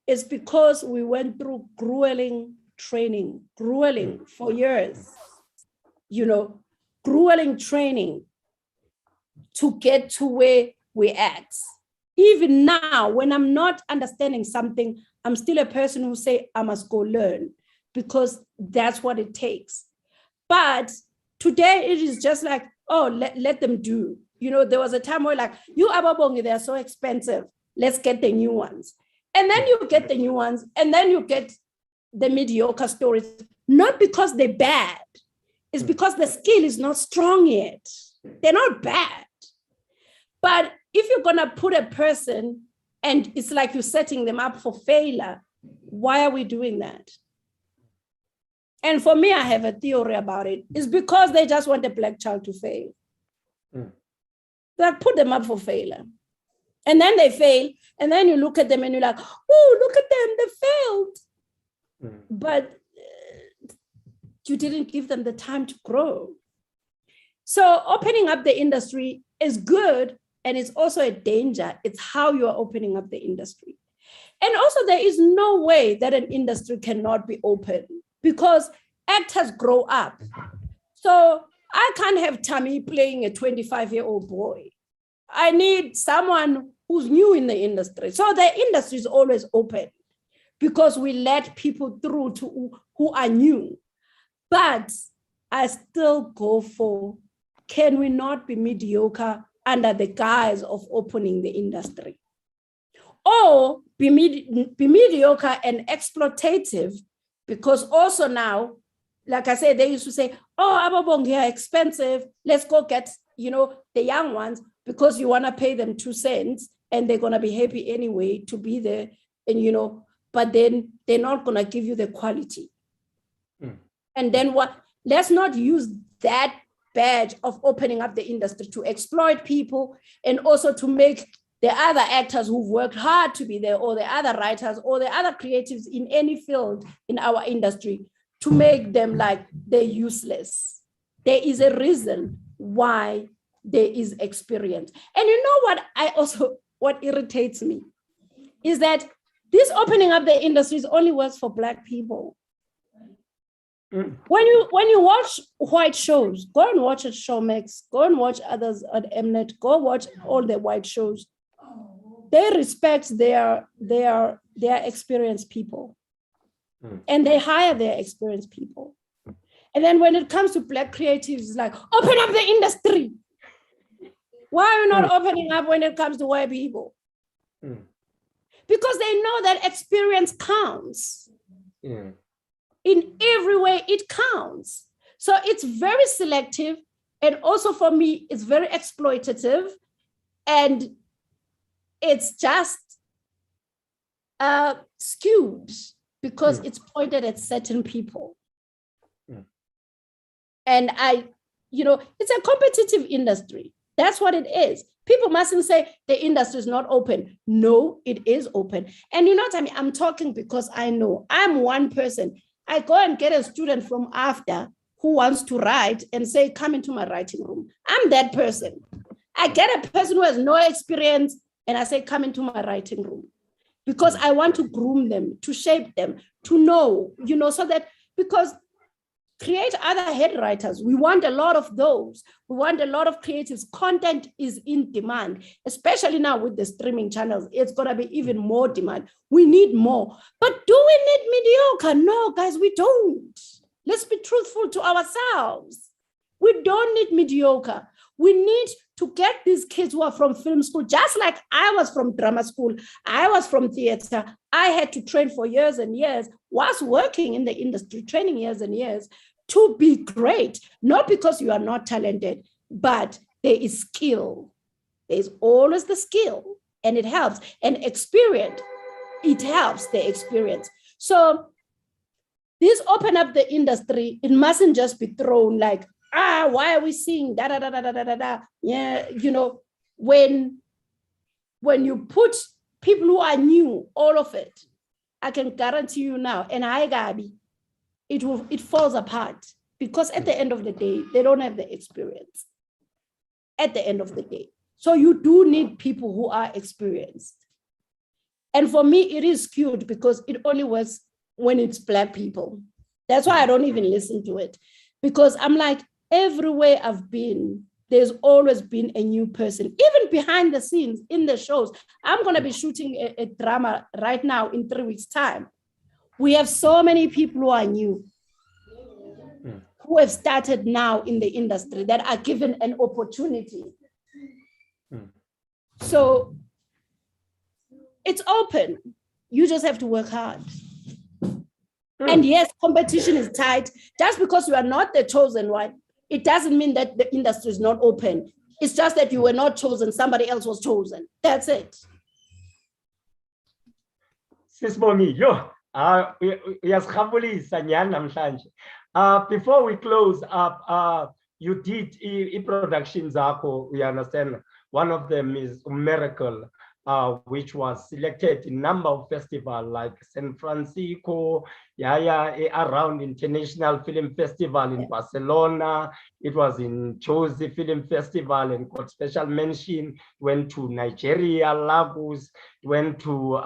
It's because we went through grueling training, grueling for years, you know, grueling training to get to where we're at. Even now, when I'm not understanding something, I'm still a person who say, I must go learn, because that's what it takes. But today it is just like, oh, let them do. You know, there was a time where like, you Bongi, they're so expensive. Let's get the new ones. And then you get the new ones, and then you get the mediocre stories, not because they're bad. It's because the skill is not strong yet. They're not bad. But if you're going to put a person and it's like you're setting them up for failure, why are we doing that? And for me, I have a theory about it. It's because they just want a Black child to fail. Like, put them up for failure. And then they fail. And then you look at them and you're like, oh, look at them, they failed. But you didn't give them the time to grow. So opening up the industry is good, and it's also a danger. It's how you are opening up the industry. And also, there is no way that an industry cannot be open because actors grow up. So I can't have Thami playing a 25-year-old boy. I need someone who's new in the industry. So the industry is always open because we let people through who are new. But I still go for, can we not be mediocre under the guise of opening the industry? Or be mediocre and exploitative, because also now, like I said, they used to say, oh, Bongi are expensive. Let's go get, the young ones because you want to pay them 2 cents and they're going to be happy anyway to be there. And, but then they're not going to give you the quality. And then what? Let's not use that badge of opening up the industry to exploit people and also to make the other actors who've worked hard to be there, or the other writers, or the other creatives in any field in our industry, to make them like they're useless. There is a reason why there is experience. And you know what irritates me is that this opening up the industries only works for Black people. When you watch white shows, go and watch at Showmax, go and watch others at Mnet, go watch all the white shows. They respect their experienced people, and they hire their experienced people. And then when it comes to Black creatives, it's like, open up the industry. Why are you not opening up when it comes to white people? Because they know that experience counts. In every way, it counts. So it's very selective. And also for me, it's very exploitative. And it's just skewed because it's pointed at certain people. And it's a competitive industry. That's what it is. People mustn't say the industry is not open. No, it is open. And I'm talking because I know I'm one person. I go and get a student from after who wants to write and say, come into my writing room. I'm that person. I get a person who has no experience and I say, come into my writing room, because I want to groom them, to shape them, to know, so that, because create other head writers. We want a lot of those. We want a lot of creatives. Content is in demand, especially now with the streaming channels. It's going to be even more demand. We need more. But do we need mediocre? No, guys, we don't. Let's be truthful to ourselves. We don't need mediocre. We need to get these kids who are from film school, just like I was from drama school. I was from theater. I had to train for years and years, was working in the industry, training years and years, to be great, not because you are not talented, but there is skill. There's always the skill, and it helps. And experience, it helps the experience. So this open up the industry. It mustn't just be thrown like, why are we seeing da da da da da da da? Yeah, when you put people who are new, all of it, I can guarantee you now, and I Gabi, it falls apart, because at the end of the day, they don't have the experience. At the end of the day. So you do need people who are experienced. And for me, it is skewed because it only works when it's Black people. That's why I don't even listen to it. Because I'm like, everywhere I've been, there's always been a new person, even behind the scenes in the shows. I'm going to be shooting a drama right now in 3 weeks' time. We have so many people who are new, who have started now in the industry, that are given an opportunity. So it's open. You just have to work hard. And yes, competition is tight. Just because you are not the chosen one, it doesn't mean that the industry is not open. It's just that you were not chosen, somebody else was chosen. That's it. Sis Bongi, before we close up, you did productions, we understand. One of them is Miracle. which was selected in a number of festivals like San Francisco, around International Film Festival in Barcelona. It was in Jozi Film Festival and got special mention. Went to Nigeria, Lagos, went to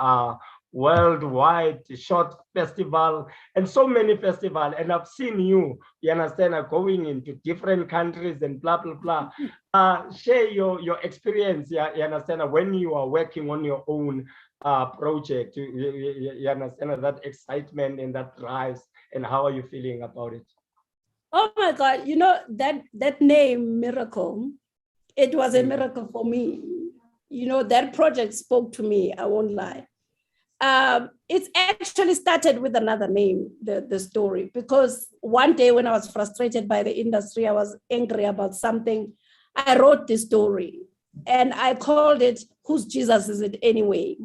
Worldwide Short Festival, and so many festivals. And I've seen you understand, going into different countries and blah, blah, blah. Share your experience, you understand, when you are working on your own project, you understand that excitement and that drives, and how are you feeling about it? Oh my God, that name, Miracle, it was a miracle for me. That project spoke to me, I won't lie. It's actually started with another name, the story, because one day when I was frustrated by the industry, I was angry about something, I wrote this story and I called it, Whose Jesus Is It Anyway?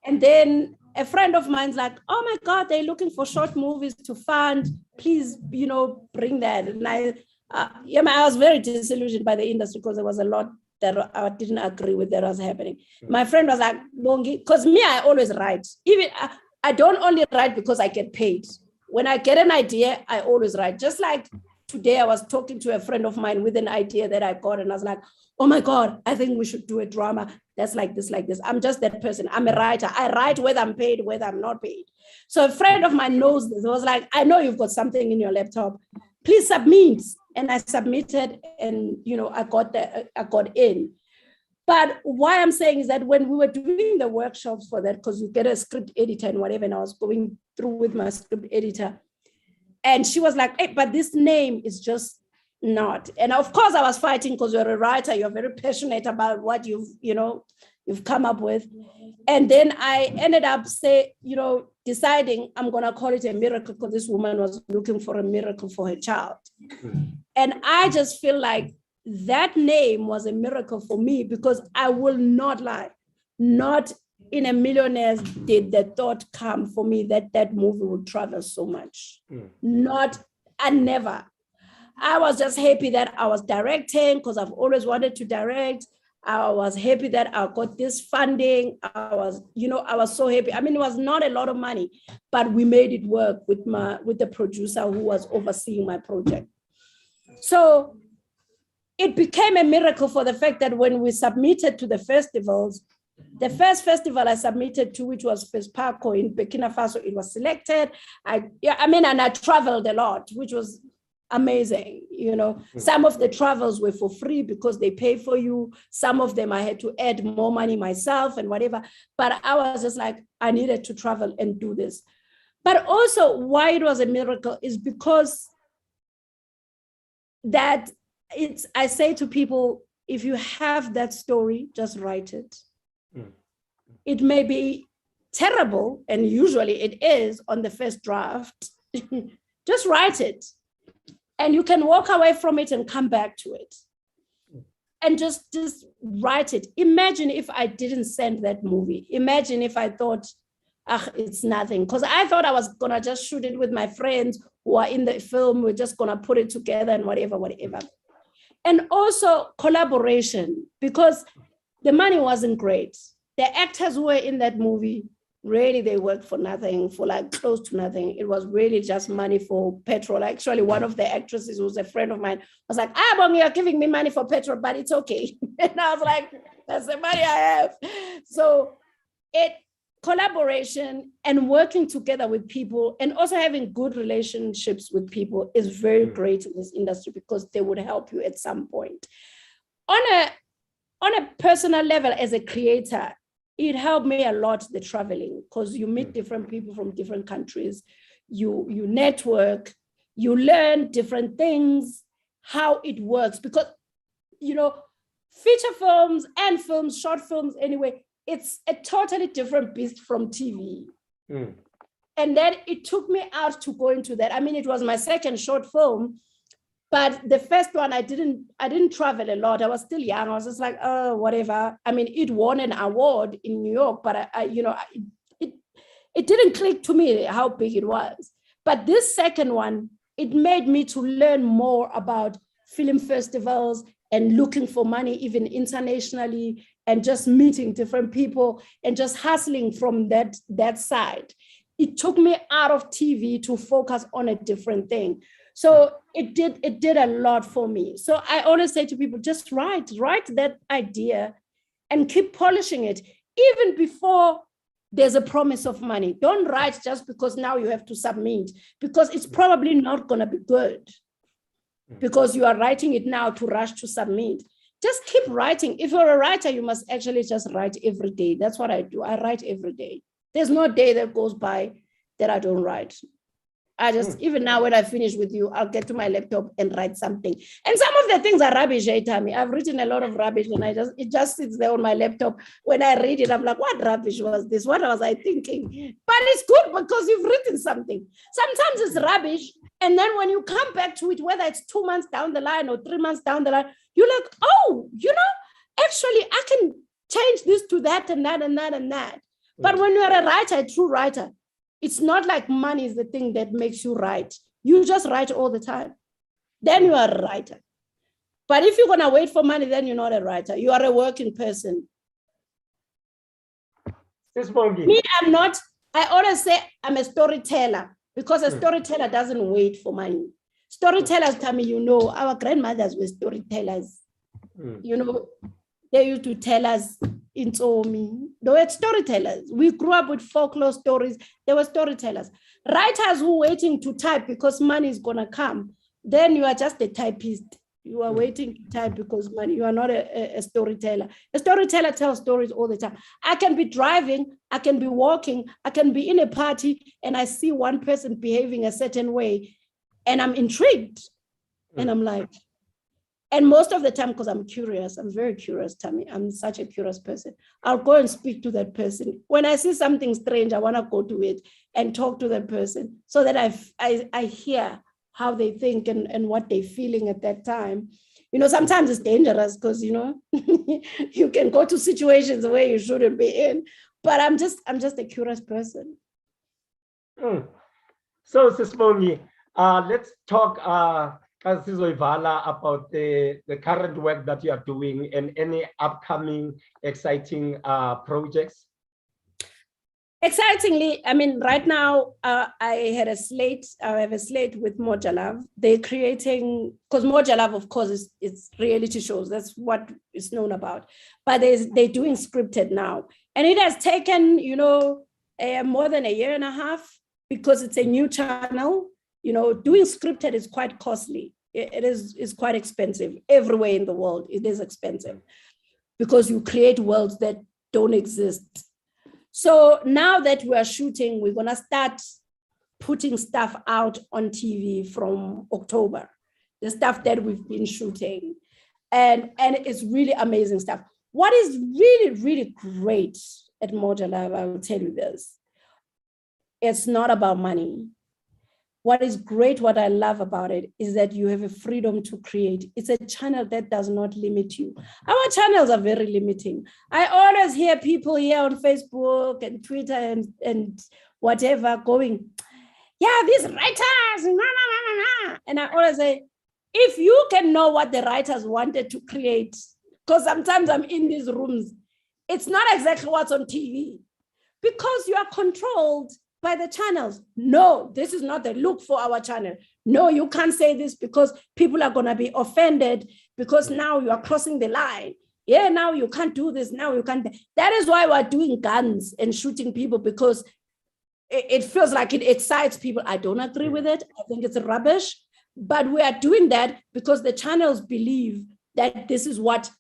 And then a friend of mine's like, oh my God, they're looking for short movies to fund. Please, bring that. And I was very disillusioned by the industry because there was a lot that I didn't agree with that was happening. My friend was like, Bongi, because me, I always write. Even I don't only write because I get paid. When I get an idea, I always write. Just like today, I was talking to a friend of mine with an idea that I got, and I was like, oh my God, I think we should do a drama that's like this, like this. I'm just that person. I'm a writer. I write whether I'm paid, whether I'm not paid. So a friend of mine knows this. I was like, I know you've got something in your laptop. Please submit. And I submitted, and I got in. But why I'm saying is that when we were doing the workshops for that, because you get a script editor and whatever, and I was going through with my script editor, and she was like, hey, but this name is just not. And of course I was fighting because you're a writer, you're very passionate about what you've come up with. And then I ended up deciding I'm going to call it a miracle because this woman was looking for a miracle for her child. And I just feel like that name was a miracle for me, because I will not lie, not in a millionaires did the thought come for me that that movie would travel so much. Never. I was just happy that I was directing because I've always wanted to direct. I was happy that I got this funding. I was so happy. I mean, it was not a lot of money, but we made it work with the producer who was overseeing my project. So it became a miracle for the fact that when we submitted to the festivals, the first festival I submitted to, which was FESPACO in Burkina Faso, it was selected. And I traveled a lot, which was amazing. Some of the travels were for free because they pay for you. Some of them I had to add more money myself and whatever. But I was just like, I needed to travel and do this. But also why it was a miracle is because I say to people, if you have that story, just write it. It may be terrible, and usually it is on the first draft. Just write it. And you can walk away from it and come back to it. And just write it. Imagine if I didn't send that movie. Imagine if I thought, it's nothing. Because I thought I was going to just shoot it with my friends who are in the film. We're just going to put it together and whatever. And also collaboration, because the money wasn't great. The actors who were in that movie, really, they worked for nothing, for like close to nothing. It was really just money for petrol. Actually, one of the actresses who was a friend of mine was like, Bongi, you're giving me money for petrol, but it's okay. And I was like, that's the money I have. So collaboration and working together with people and also having good relationships with people is very great in this industry, because they would help you at some point. On a personal level, as a creator, it helped me a lot, the traveling, because you meet different people from different countries, you network, you learn different things, how it works, because, feature films and films, short films anyway, it's a totally different beast from TV. And then it took me out to go into that. I mean, it was my second short film, but the first one, I didn't travel a lot. I was still young. I was just like, oh, whatever. I mean, it won an award in New York, but it didn't click to me how big it was. But this second one, it made me to learn more about film festivals and looking for money, even internationally, and just meeting different people and just hustling from that side. It took me out of TV to focus on a different thing. So it did a lot for me. So I always say to people, just write that idea and keep polishing it, even before there's a promise of money. Don't write just because now you have to submit, because it's probably not going to be good, because you are writing it now to rush to submit. Just keep writing. If you're a writer, you must actually just write every day. That's what I do. I write every day. There's no day that goes by that I don't write. I just, even now when I finish with you, I'll get to my laptop and write something. And some of the things are rubbish, Thami. I've written a lot of rubbish and it just sits there on my laptop. When I read it, I'm like, what rubbish was this? What was I thinking? But it's good because you've written something. Sometimes it's rubbish. And then when you come back to it, whether it's 2 months down the line or 3 months down the line, you're like, oh, actually I can change this to that and that and that and that. But when you're a writer, a true writer, it's not like money is the thing that makes you write. You just write all the time. Then you are a writer. But if you're going to wait for money, then you're not a writer. You are a working person. Me, I'm not. I always say I'm a storyteller, because a storyteller doesn't wait for money. Storytellers, Thami, our grandmothers were storytellers. They used to tell us in Somi. They were storytellers. We grew up with folklore stories. They were storytellers. Writers who were waiting to type because money is going to come. Then you are just a typist. You are waiting to type because money. You are not a storyteller. A storyteller tells stories all the time. I can be driving, I can be walking, I can be in a party, and I see one person behaving a certain way, and I'm intrigued. And I'm like, and most of the time, because I'm curious, I'm very curious, Thami. I'm such a curious person. I'll go and speak to that person. When I see something strange, I want to go to it and talk to that person so that I hear how they think and what they're feeling at that time. Sometimes it's dangerous because, you can go to situations where you shouldn't be in. But I'm just a curious person. So, Sis Bongi, let's talk about the current work that you are doing and any upcoming exciting projects. Excitingly, right now I have a slate with Moja Love. They're creating, because Moja Love, of course, it's reality shows. That's what it's known about. But they're doing scripted now. And it has taken, more than a year and a half, because it's a new channel. Doing scripted is quite costly. It's quite expensive. Everywhere in the world, it is expensive because you create worlds that don't exist. So now that we are shooting, we're going to start putting stuff out on TV from October, the stuff that we've been shooting. And it's really amazing stuff. What is really, really great at Moja Love, I will tell you this, it's not about money. What is great, what I love about it, is that you have a freedom to create. It's a channel that does not limit you. Our channels are very limiting. I always hear people here on Facebook and Twitter and whatever going, yeah, these writers, nah, nah, nah, nah. And I always say, if you can know what the writers wanted to create, because sometimes I'm in these rooms, it's not exactly what's on TV, because you are controlled by the channels. No, this is not the look for our channel. No, you can't say this because people are going to be offended because now you are crossing the line. Yeah, now you can't do this. Now you can't. That is why we're doing guns and shooting people, because it feels like it excites people. I don't agree with it. I think it's rubbish. But we are doing that because the channels believe that this is what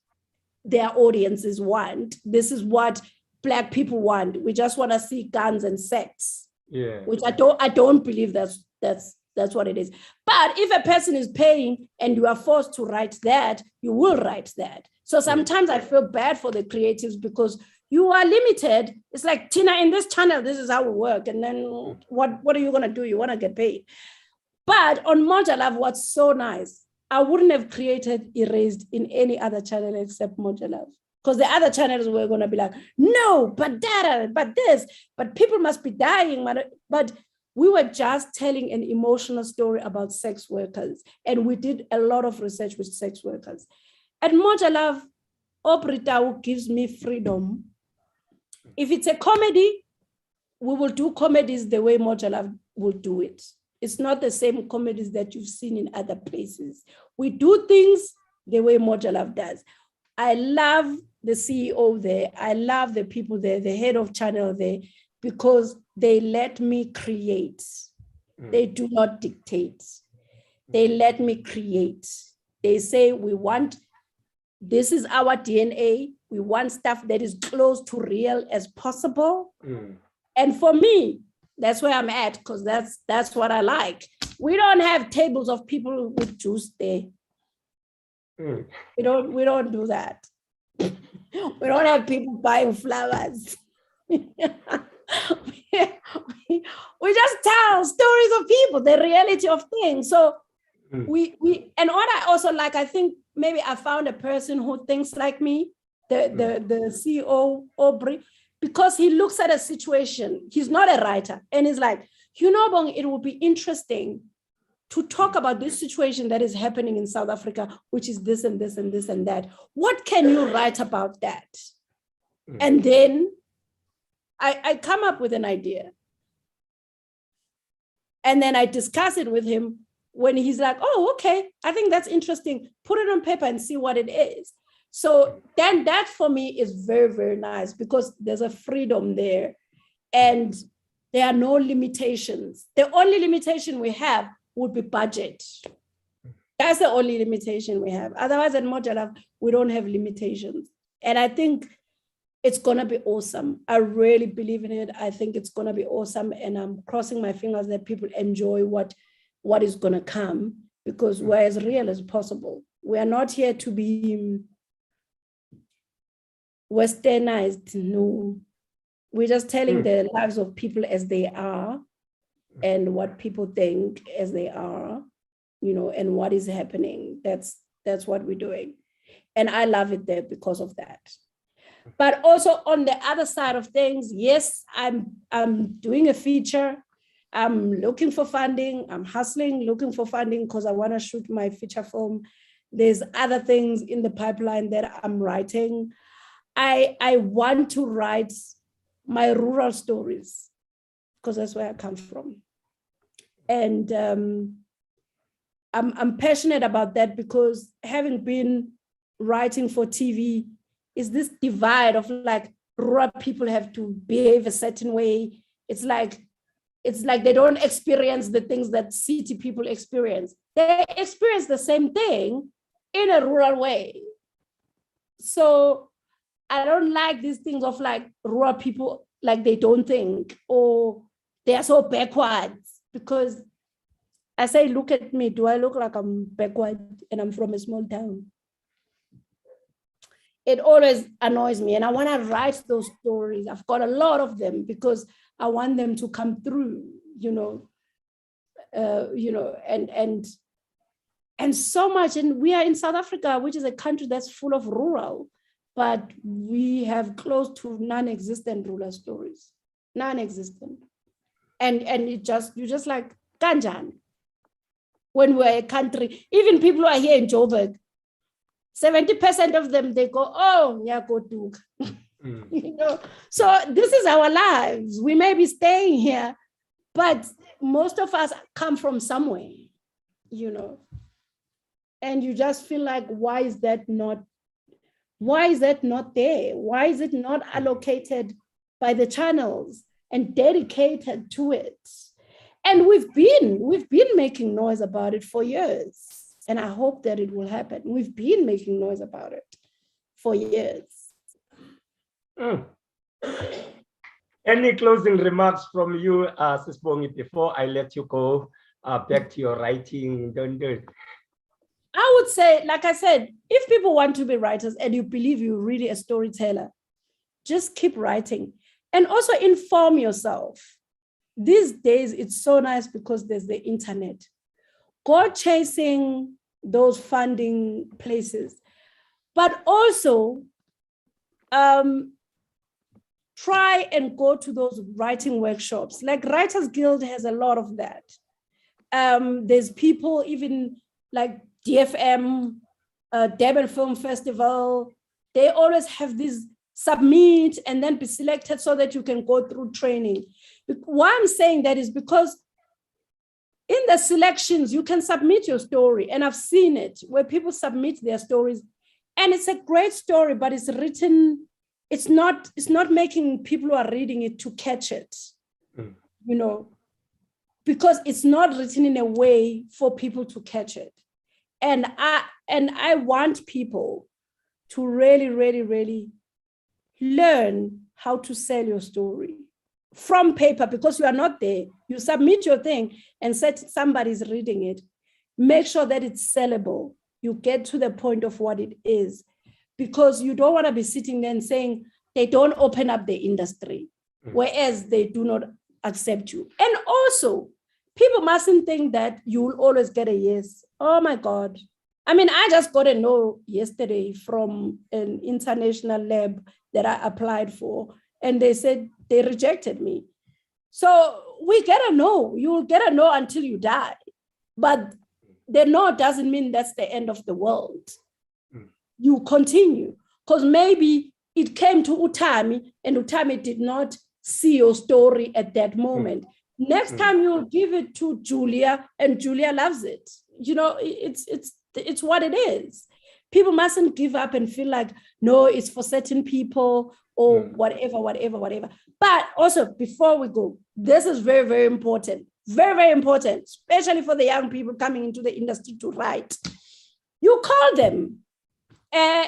their audiences want. This is what Black people want. We just want to see guns and sex. Yeah. Which I don't believe that's what it is. But if a person is paying and you are forced to write that, you will write that. So sometimes I feel bad for the creatives because you are limited. It's like, Tina, in this channel, this is how we work. And then what are you going to do? You want to get paid. But on Moja Love, what's so nice, I wouldn't have created Erased in any other channel except Moja Love. Because the other channels were going to be like, no, but that, but this, but people must be dying. But we were just telling an emotional story about sex workers. And we did a lot of research with sex workers. At Moja Love, Aubrey Tau gives me freedom. If it's a comedy, we will do comedies the way Mojala will do it. It's not the same comedies that you've seen in other places. We do things the way Mojala does. I love the CEO there. I love the people there, the head of channel there, because they let me create. They do not dictate. They let me create. They say, we want, this is our DNA. We want stuff that is close to real as possible. And for me, that's where I'm at, because that's what I like. We don't have tables of people with juice there. We don't do that. We don't have people buying flowers. We just tell stories of people, the reality of things. So we and what I also like, I think maybe I found a person who thinks like me, the CEO Aubrey, because he looks at a situation. He's not a writer, and he's like, Bong, it will be interesting to talk about this situation that is happening in South Africa, which is this and this and this and that. What can you write about that? And then I come up with an idea. And then I discuss it with him when he's like, oh, okay, I think that's interesting. Put it on paper and see what it is. So then that for me is very, very nice, because there's a freedom there and there are no limitations. The only limitation we have would be budget. That's the only limitation we have. Otherwise, at Mojala, we don't have limitations. And I think it's going to be awesome. I really believe in it. I think it's going to be awesome. And I'm crossing my fingers that people enjoy what is going to come, because we're as real as possible. We are not here to be westernized. No, we're just telling the lives of people as they are and what people think as they are, and what is happening. That's what we're doing. And I love it there because of that. But also on the other side of things, yes, I'm doing a feature. I'm looking for funding. I'm hustling, looking for funding because I want to shoot my feature film. There's other things in the pipeline that I'm writing. I want to write my rural stories because that's where I come from. And I'm passionate about that, because having been writing for TV is this divide of like rural people have to behave a certain way. It's like they don't experience the things that city people experience. They experience the same thing in a rural way. So I don't like these things of like rural people, like they don't think, or they are so backwards, because I say, look at me, do I look like I'm backward and I'm from a small town? It always annoys me, and I want to write those stories. I've got a lot of them because I want them to come through, and so much. And we are in South Africa, which is a country that's full of rural, but we have close to non-existent rural stories, non-existent. And you just like Kanjan. When we're a country, even people who are here in Joburg, 70% of them, they go, oh, yeah, go to. So this is our lives. We may be staying here, but most of us come from somewhere, and you just feel like, why is that not there? Why is it not allocated by the channels and dedicated to it? And we've been making noise about it for years. And I hope that it will happen. We've been making noise about it for years. Any closing remarks from you, Sis Bongi, before I let you go back to your writing? I would say, like I said, if people want to be writers and you believe you're really a storyteller, just keep writing. And also inform yourself. These days, it's so nice because there's the internet. Go chasing those funding places, but also try and go to those writing workshops. Like Writers Guild has a lot of that. There's people even like DFM, Durban Film Festival, they always have this submit and then be selected so that you can go through training. Why I'm saying that is because in the selections, you can submit your story. And I've seen it where people submit their stories and it's a great story, but it's written, it's not making people who are reading it to catch it, you know, because it's not written in a way for people to catch it. And I want people to really, really, really learn how to sell your story from paper, because you are not there. You submit your thing and somebody's reading it. Make sure that it's sellable. You get to the point of what it is, because you don't want to be sitting there and saying they don't open up the industry, whereas they do not accept you. And also, people mustn't think that you will always get a yes. Oh my God. I mean, I just got a no yesterday from an international lab that I applied for, and they said they rejected me. So we get a no. You will get a no until you die. But the no doesn't mean that's the end of the world. You continue, because maybe it came to Thami and Thami did not see your story at that moment. Next time you'll give it to Julia and Julia loves it. You know, it's what it is. People mustn't give up and feel like, no, it's for certain people or whatever. But also, before we go, this is very, very important. Very, very important, especially for the young people coming into the industry to write. You call them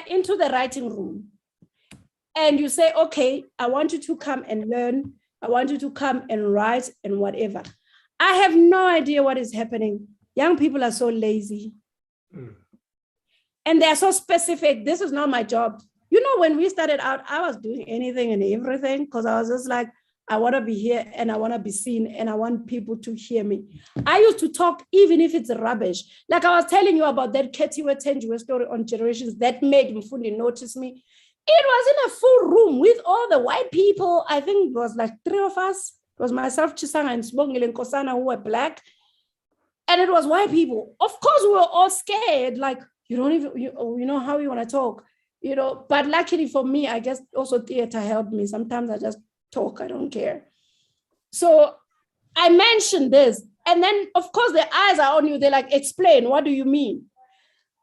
into the writing room and you say, okay, I want you to come and learn. I want you to come and write and whatever. I have no idea what is happening. Young people are so lazy. And they're so specific. This is not my job. You know, when we started out, I was doing anything and everything because I was just like, I want to be here and I want to be seen and I want people to hear me. I used to talk even if it's rubbish. Like I was telling you about that Ketiwe Tenjiwe story on Generations that made Mfundi notice me. It was in a full room with all the white people. I think it was like 3 of us. It was myself, Chisanga, and Mbongo Nkosana, who were black. And it was white people. Of course, we were all scared. Like, you don't even, you know how you want to talk, you know. But luckily for me, I guess also theater helped me. Sometimes I just talk, I don't care. So I mentioned this. And then, of course, the eyes are on you. They're like, explain, what do you mean?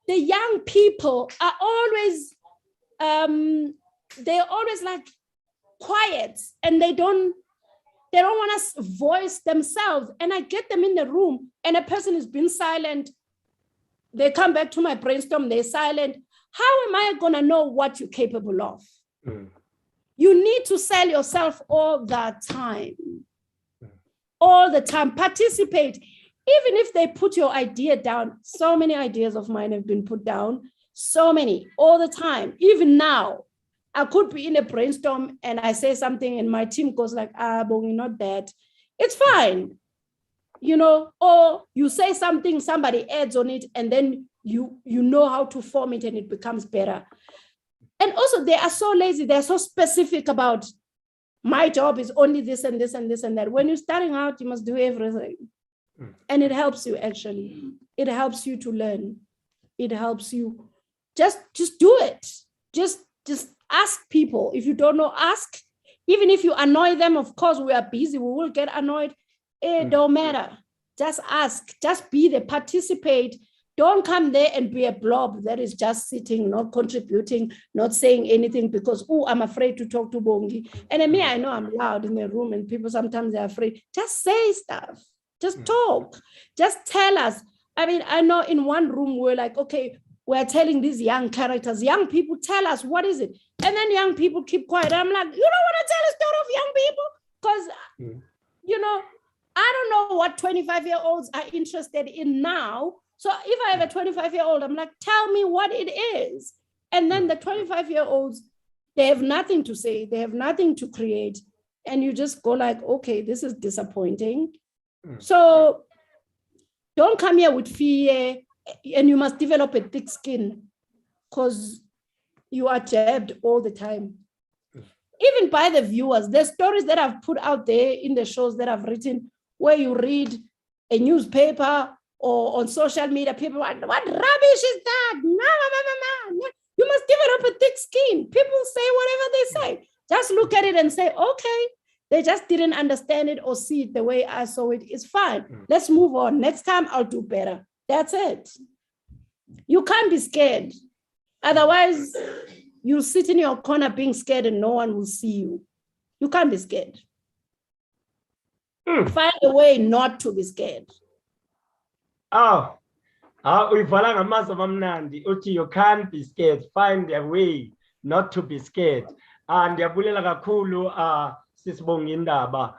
The young people are always, they're always like quiet and they don't want to voice themselves. And I get them in the room and a person has been silent. They come back to my brainstorm, they're silent. How am I going to know what you're capable of? You need to sell yourself all the time. All the time. Participate. Even if they put your idea down, so many ideas of mine have been put down. So many, all the time. Even now, I could be in a brainstorm and I say something and my team goes like, Bongi, not that. It's fine. You know, or you say something, somebody adds on it, and then you know how to form it and it becomes better. And also they are so lazy, they're so specific about my job is only this and this and this and that. When you're starting out, you must do everything. And it helps you actually. It helps you to learn. It helps you. Just do it. Just ask people. If you don't know, ask. Even if you annoy them, of course, we are busy, we will get annoyed. It don't matter. Just ask. Just be there, participate. Don't come there and be a blob that is just sitting, not contributing, not saying anything because, I'm afraid to talk to Bongi. And I mean, I know I'm loud in the room and people sometimes are afraid. Just say stuff. Just talk. Just tell us. I mean, I know in one room we're like, okay, we're telling these young characters, young people, tell us, what is it? And then young people keep quiet. I'm like, you don't want to tell a story of young people? Because, you know, I don't know what 25-year-olds are interested in now. So if I have a 25-year-old, I'm like, tell me what it is. And then the 25-year-olds, they have nothing to say. They have nothing to create. And you just go like, okay, this is disappointing. So don't come here with fear. And you must develop a thick skin because you are jabbed all the time. Even by the viewers, there's stories that I've put out there in the shows that I've written where you read a newspaper or on social media, people are, what rubbish is that? No. You must develop a thick skin. People say whatever they say. Just look at it and say, okay, they just didn't understand it or see it the way I saw it. It's fine. Let's move on. Next time I'll do better. That's it. You can't be scared. Otherwise, you'll sit in your corner being scared and no one will see you. You can't be scared. Find a way not to be scared. Oh, you can't be scared. Find a way not to be scared. And ndiyabulela kakhulu Sis Bongi Ndaba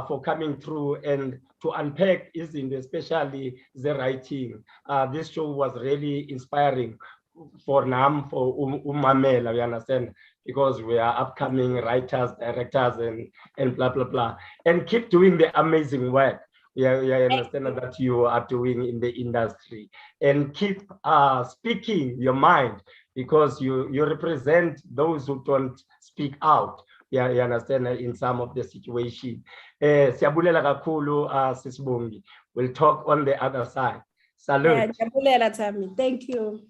for coming through and to unpack izinto, especially the writing. This show was really inspiring for Nam, for Umamela, you understand? Because we are upcoming writers, directors, and blah, blah, blah. And keep doing the amazing work. I understand that you are doing in the industry. And keep speaking your mind, because you represent those who don't speak out. You understand, in some of the situation. Siyabulela kakhulu, Sis Bongi. We'll talk on the other side. Salute. Thami. Thank you.